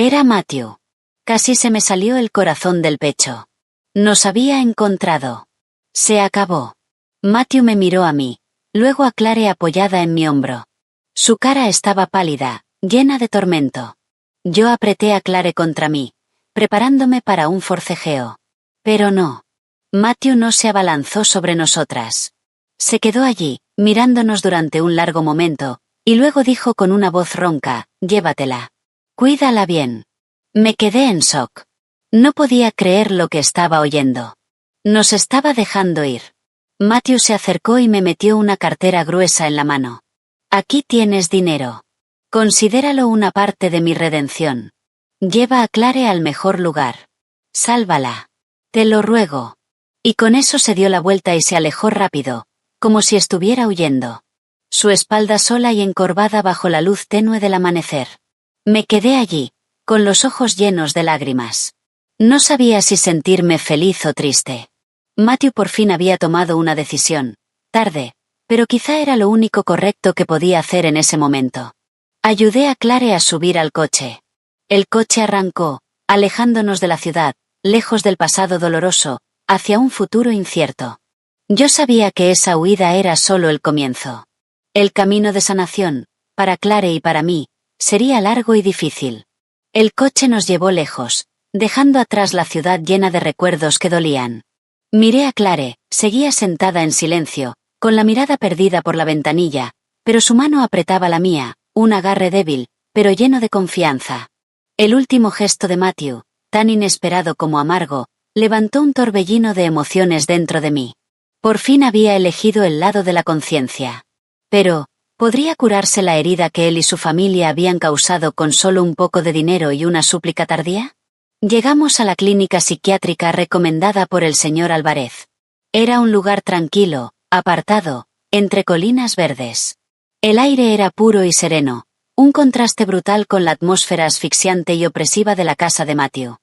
Era Matthew. Casi se me salió el corazón del pecho. Nos había encontrado. Se acabó. Matthew me miró a mí, luego a Clare apoyada en mi hombro. Su cara estaba pálida, llena de tormento. Yo apreté a Clare contra mí, preparándome para un forcejeo. Pero no. Matthew no se abalanzó sobre nosotras. Se quedó allí, mirándonos durante un largo momento, y luego dijo con una voz ronca, llévatela. Cuídala bien. Me quedé en shock. No podía creer lo que estaba oyendo. Nos estaba dejando ir. Matthew se acercó y me metió una cartera gruesa en la mano. Aquí tienes dinero. Considéralo una parte de mi redención. Lleva a Clare al mejor lugar. Sálvala. Te lo ruego. Y con eso se dio la vuelta y se alejó rápido, como si estuviera huyendo. Su espalda sola y encorvada bajo la luz tenue del amanecer. Me quedé allí, con los ojos llenos de lágrimas. No sabía si sentirme feliz o triste. Matthew por fin había tomado una decisión. Tarde, pero quizá era lo único correcto que podía hacer en ese momento. Ayudé a Clare a subir al coche. El coche arrancó, alejándonos de la ciudad, lejos del pasado doloroso, hacia un futuro incierto. Yo sabía que esa huida era solo el comienzo. El camino de sanación, para Clare y para mí, sería largo y difícil. El coche nos llevó lejos, dejando atrás la ciudad llena de recuerdos que dolían. Miré a Clare, seguía sentada en silencio, con la mirada perdida por la ventanilla, pero su mano apretaba la mía, un agarre débil, pero lleno de confianza. El último gesto de Matthew, tan inesperado como amargo, levantó un torbellino de emociones dentro de mí. Por fin había elegido el lado de la conciencia. Pero, ¿podría curarse la herida que él y su familia habían causado con solo un poco de dinero y una súplica tardía? Llegamos a la clínica psiquiátrica recomendada por el señor Álvarez. Era un lugar tranquilo, apartado, entre colinas verdes. El aire era puro y sereno, un contraste brutal con la atmósfera asfixiante y opresiva de la casa de Matthew.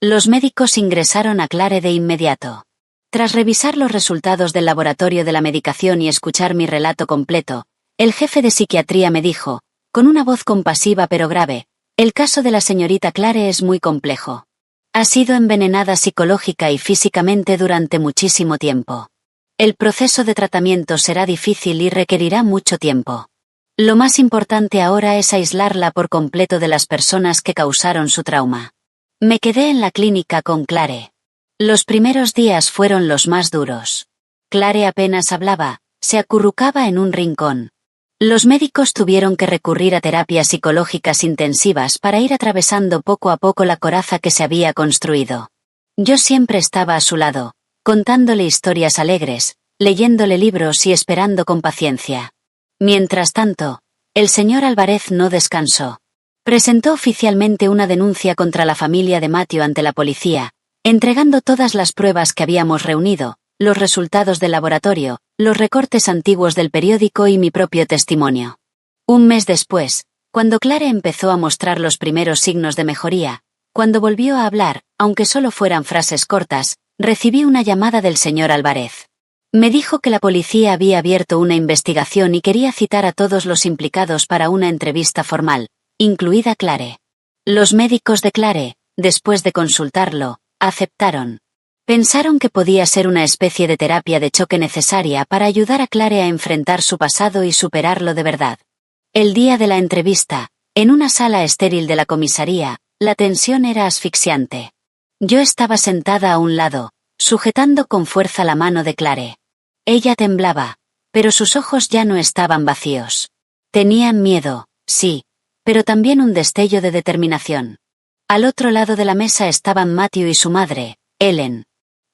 Los médicos ingresaron a Clare de inmediato. Tras revisar los resultados del laboratorio de la medicación y escuchar mi relato completo, el jefe de psiquiatría me dijo, con una voz compasiva pero grave, el caso de la señorita Clare es muy complejo. Ha sido envenenada psicológica y físicamente durante muchísimo tiempo. El proceso de tratamiento será difícil y requerirá mucho tiempo. Lo más importante ahora es aislarla por completo de las personas que causaron su trauma. Me quedé en la clínica con Clare. Los primeros días fueron los más duros. Clare apenas hablaba, se acurrucaba en un rincón. Los médicos tuvieron que recurrir a terapias psicológicas intensivas para ir atravesando poco a poco la coraza que se había construido. Yo siempre estaba a su lado, contándole historias alegres, leyéndole libros y esperando con paciencia. Mientras tanto, el señor Álvarez no descansó. Presentó oficialmente una denuncia contra la familia de Matthew ante la policía, entregando todas las pruebas que habíamos reunido, los resultados del laboratorio, los recortes antiguos del periódico y mi propio testimonio. Un mes después, cuando Clare empezó a mostrar los primeros signos de mejoría, cuando volvió a hablar, aunque solo fueran frases cortas, recibí una llamada del señor Álvarez. Me dijo que la policía había abierto una investigación y quería citar a todos los implicados para una entrevista formal, incluida Clare. Los médicos de Clare, después de consultarlo, aceptaron. Pensaron que podía ser una especie de terapia de choque necesaria para ayudar a Clare a enfrentar su pasado y superarlo de verdad. El día de la entrevista, en una sala estéril de la comisaría, la tensión era asfixiante. Yo estaba sentada a un lado, sujetando con fuerza la mano de Clare. Ella temblaba, pero sus ojos ya no estaban vacíos. Tenían miedo, sí, pero también un destello de determinación. Al otro lado de la mesa estaban Matthew y su madre, Ellen.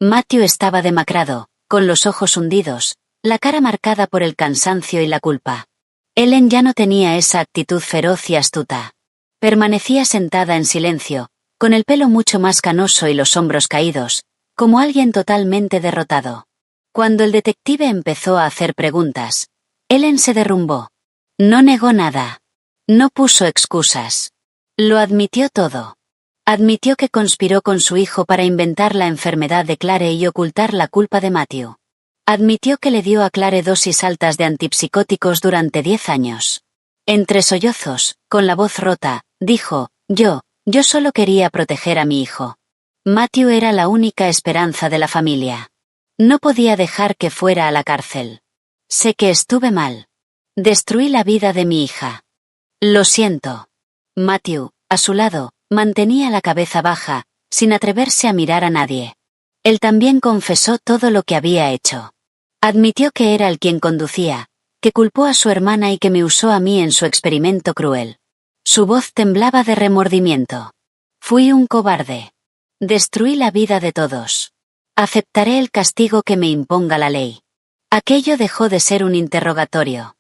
Matthew estaba demacrado, con los ojos hundidos, la cara marcada por el cansancio y la culpa. Ellen ya no tenía esa actitud feroz y astuta. Permanecía sentada en silencio, con el pelo mucho más canoso y los hombros caídos, como alguien totalmente derrotado. Cuando el detective empezó a hacer preguntas, Ellen se derrumbó. No negó nada. No puso excusas. Lo admitió todo. Admitió que conspiró con su hijo para inventar la enfermedad de Clare y ocultar la culpa de Matthew. Admitió que le dio a Clare dosis altas de antipsicóticos durante 10 años. Entre sollozos, con la voz rota, dijo, yo solo quería proteger a mi hijo. Matthew era la única esperanza de la familia. No podía dejar que fuera a la cárcel. Sé que estuve mal. Destruí la vida de mi hija. Lo siento. Matthew, a su lado, mantenía la cabeza baja, sin atreverse a mirar a nadie. Él también confesó todo lo que había hecho. Admitió que era él quien conducía, que culpó a su hermana y que me usó a mí en su experimento cruel. Su voz temblaba de remordimiento. Fui un cobarde. Destruí la vida de todos. Aceptaré el castigo que me imponga la ley. Aquello dejó de ser un interrogatorio.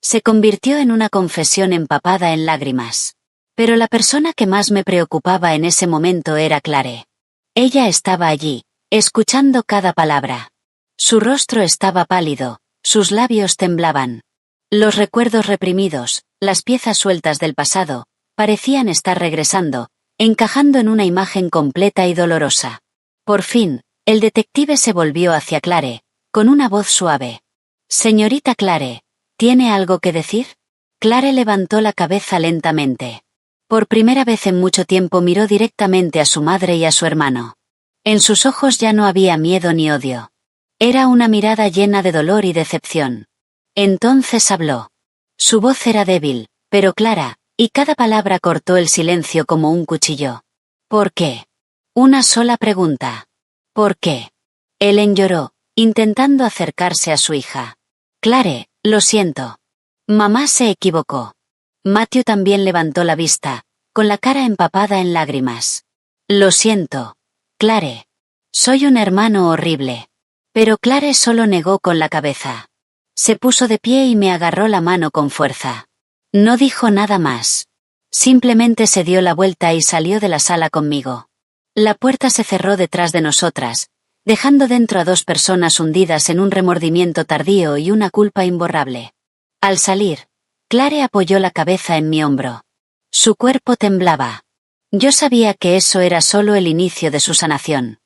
Se convirtió en una confesión empapada en lágrimas. Pero la persona que más me preocupaba en ese momento era Clare. Ella estaba allí, escuchando cada palabra. Su rostro estaba pálido, sus labios temblaban. Los recuerdos reprimidos, las piezas sueltas del pasado, parecían estar regresando, encajando en una imagen completa y dolorosa. Por fin, el detective se volvió hacia Clare, con una voz suave. «Señorita Clare, ¿tiene algo que decir?» Clare levantó la cabeza lentamente. Por primera vez en mucho tiempo miró directamente a su madre y a su hermano. En sus ojos ya no había miedo ni odio. Era una mirada llena de dolor y decepción. Entonces habló. Su voz era débil, pero clara, y cada palabra cortó el silencio como un cuchillo. ¿Por qué? Una sola pregunta. ¿Por qué? Ellen lloró, intentando acercarse a su hija. Clare, lo siento. Mamá se equivocó. Matthew también levantó la vista, con la cara empapada en lágrimas. Lo siento, Clare. Soy un hermano horrible. Pero Clare solo negó con la cabeza. Se puso de pie y me agarró la mano con fuerza. No dijo nada más. Simplemente se dio la vuelta y salió de la sala conmigo. La puerta se cerró detrás de nosotras, dejando dentro a dos personas hundidas en un remordimiento tardío y una culpa imborrable. Al salir, Clare apoyó la cabeza en mi hombro. Su cuerpo temblaba. Yo sabía que eso era solo el inicio de su sanación.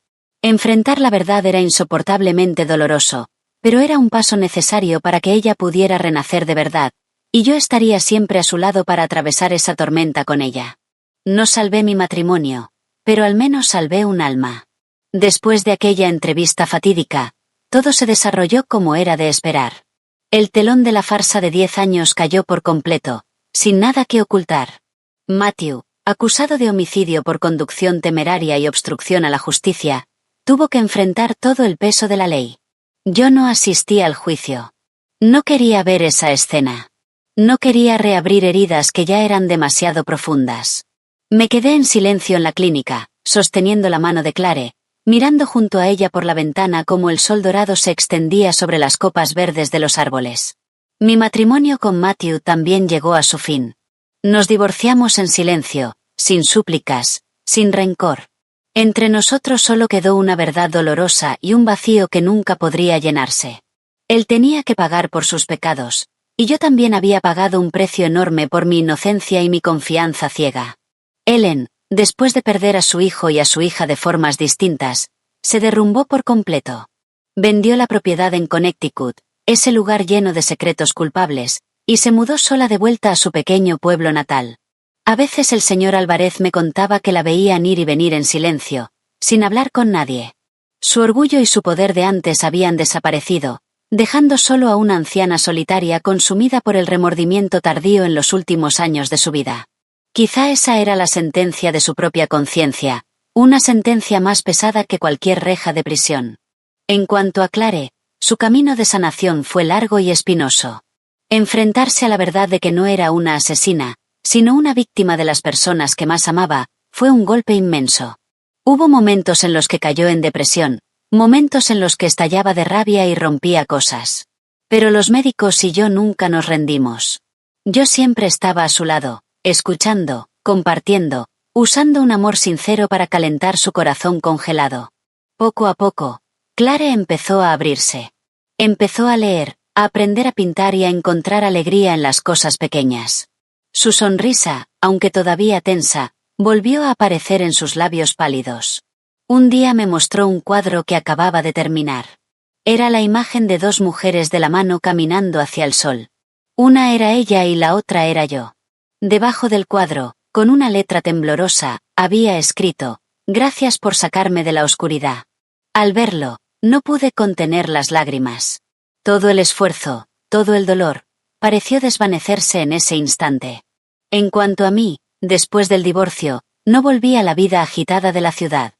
Enfrentar la verdad era insoportablemente doloroso, pero era un paso necesario para que ella pudiera renacer de verdad, y yo estaría siempre a su lado para atravesar esa tormenta con ella. No salvé mi matrimonio, pero al menos salvé un alma. Después de aquella entrevista fatídica, todo se desarrolló como era de esperar. El telón de la farsa de 10 años cayó por completo, sin nada que ocultar. Matthew, acusado de homicidio por conducción temeraria y obstrucción a la justicia, tuvo que enfrentar todo el peso de la ley. Yo no asistí al juicio. No quería ver esa escena. No quería reabrir heridas que ya eran demasiado profundas. Me quedé en silencio en la clínica, sosteniendo la mano de Clare, mirando junto a ella por la ventana como el sol dorado se extendía sobre las copas verdes de los árboles. Mi matrimonio con Matthew también llegó a su fin. Nos divorciamos en silencio, sin súplicas, sin rencor. Entre nosotros solo quedó una verdad dolorosa y un vacío que nunca podría llenarse. Él tenía que pagar por sus pecados, y yo también había pagado un precio enorme por mi inocencia y mi confianza ciega. Ellen, después de perder a su hijo y a su hija de formas distintas, se derrumbó por completo. Vendió la propiedad en Connecticut, ese lugar lleno de secretos culpables, y se mudó sola de vuelta a su pequeño pueblo natal. A veces el señor Álvarez me contaba que la veían ir y venir en silencio, sin hablar con nadie. Su orgullo y su poder de antes habían desaparecido, dejando solo a una anciana solitaria consumida por el remordimiento tardío en los últimos años de su vida. Quizá esa era la sentencia de su propia conciencia, una sentencia más pesada que cualquier reja de prisión. En cuanto a Clare, su camino de sanación fue largo y espinoso. Enfrentarse a la verdad de que no era una asesina, sino una víctima de las personas que más amaba, fue un golpe inmenso. Hubo momentos en los que cayó en depresión, momentos en los que estallaba de rabia y rompía cosas. Pero los médicos y yo nunca nos rendimos. Yo siempre estaba a su lado, escuchando, compartiendo, usando un amor sincero para calentar su corazón congelado. Poco a poco, Clare empezó a abrirse. Empezó a leer, a aprender a pintar y a encontrar alegría en las cosas pequeñas. Su sonrisa, aunque todavía tensa, volvió a aparecer en sus labios pálidos. Un día me mostró un cuadro que acababa de terminar. Era la imagen de dos mujeres de la mano caminando hacia el sol. Una era ella y la otra era yo. Debajo del cuadro, con una letra temblorosa, había escrito: «Gracias por sacarme de la oscuridad». Al verlo, no pude contener las lágrimas. Todo el esfuerzo, todo el dolor, pareció desvanecerse en ese instante. En cuanto a mí, después del divorcio, no volví a la vida agitada de la ciudad.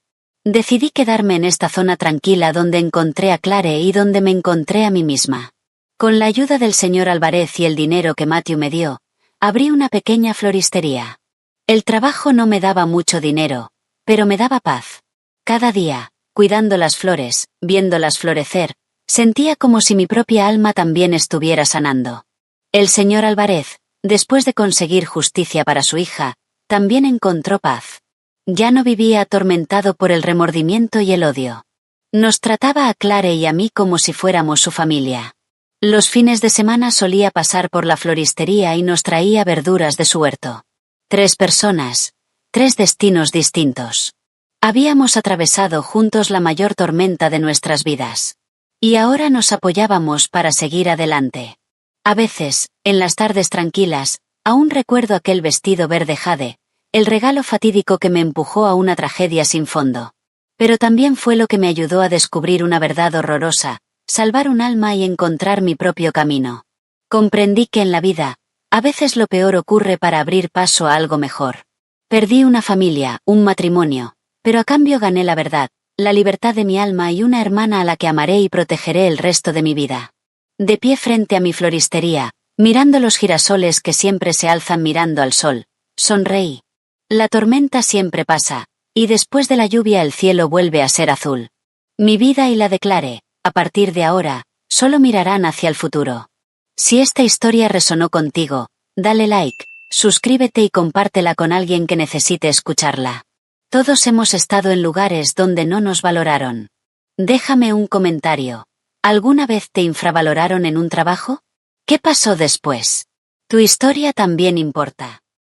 Decidí quedarme en esta zona tranquila donde encontré a Clare y donde me encontré a mí misma. Con la ayuda del señor Álvarez y el dinero que Matthew me dio, abrí una pequeña floristería. El trabajo no me daba mucho dinero, pero me daba paz. Cada día, cuidando las flores, viéndolas florecer, sentía como si mi propia alma también estuviera sanando. El señor Álvarez, después de conseguir justicia para su hija, también encontró paz. Ya no vivía atormentado por el remordimiento y el odio. Nos trataba a Clare y a mí como si fuéramos su familia. Los fines de semana solía pasar por la floristería y nos traía verduras de su huerto. 3 personas, 3 destinos distintos. Habíamos atravesado juntos la mayor tormenta de nuestras vidas. Y ahora nos apoyábamos para seguir adelante. A veces, en las tardes tranquilas, aún recuerdo aquel vestido verde jade, el regalo fatídico que me empujó a una tragedia sin fondo. Pero también fue lo que me ayudó a descubrir una verdad horrorosa, salvar un alma y encontrar mi propio camino. Comprendí que en la vida, a veces lo peor ocurre para abrir paso a algo mejor. Perdí una familia, un matrimonio, pero a cambio gané la verdad, la libertad de mi alma y una hermana a la que amaré y protegeré el resto de mi vida. De pie frente a mi floristería, mirando los girasoles que siempre se alzan mirando al sol, sonreí. La tormenta siempre pasa, y después de la lluvia el cielo vuelve a ser azul. Mi vida y la de Clare, a partir de ahora, solo mirarán hacia el futuro. Si esta historia resonó contigo, dale like, suscríbete y compártela con alguien que necesite escucharla. Todos hemos estado en lugares donde no nos valoraron. Déjame un comentario. ¿Alguna vez te infravaloraron en un trabajo? ¿Qué pasó después? Tu historia también importa.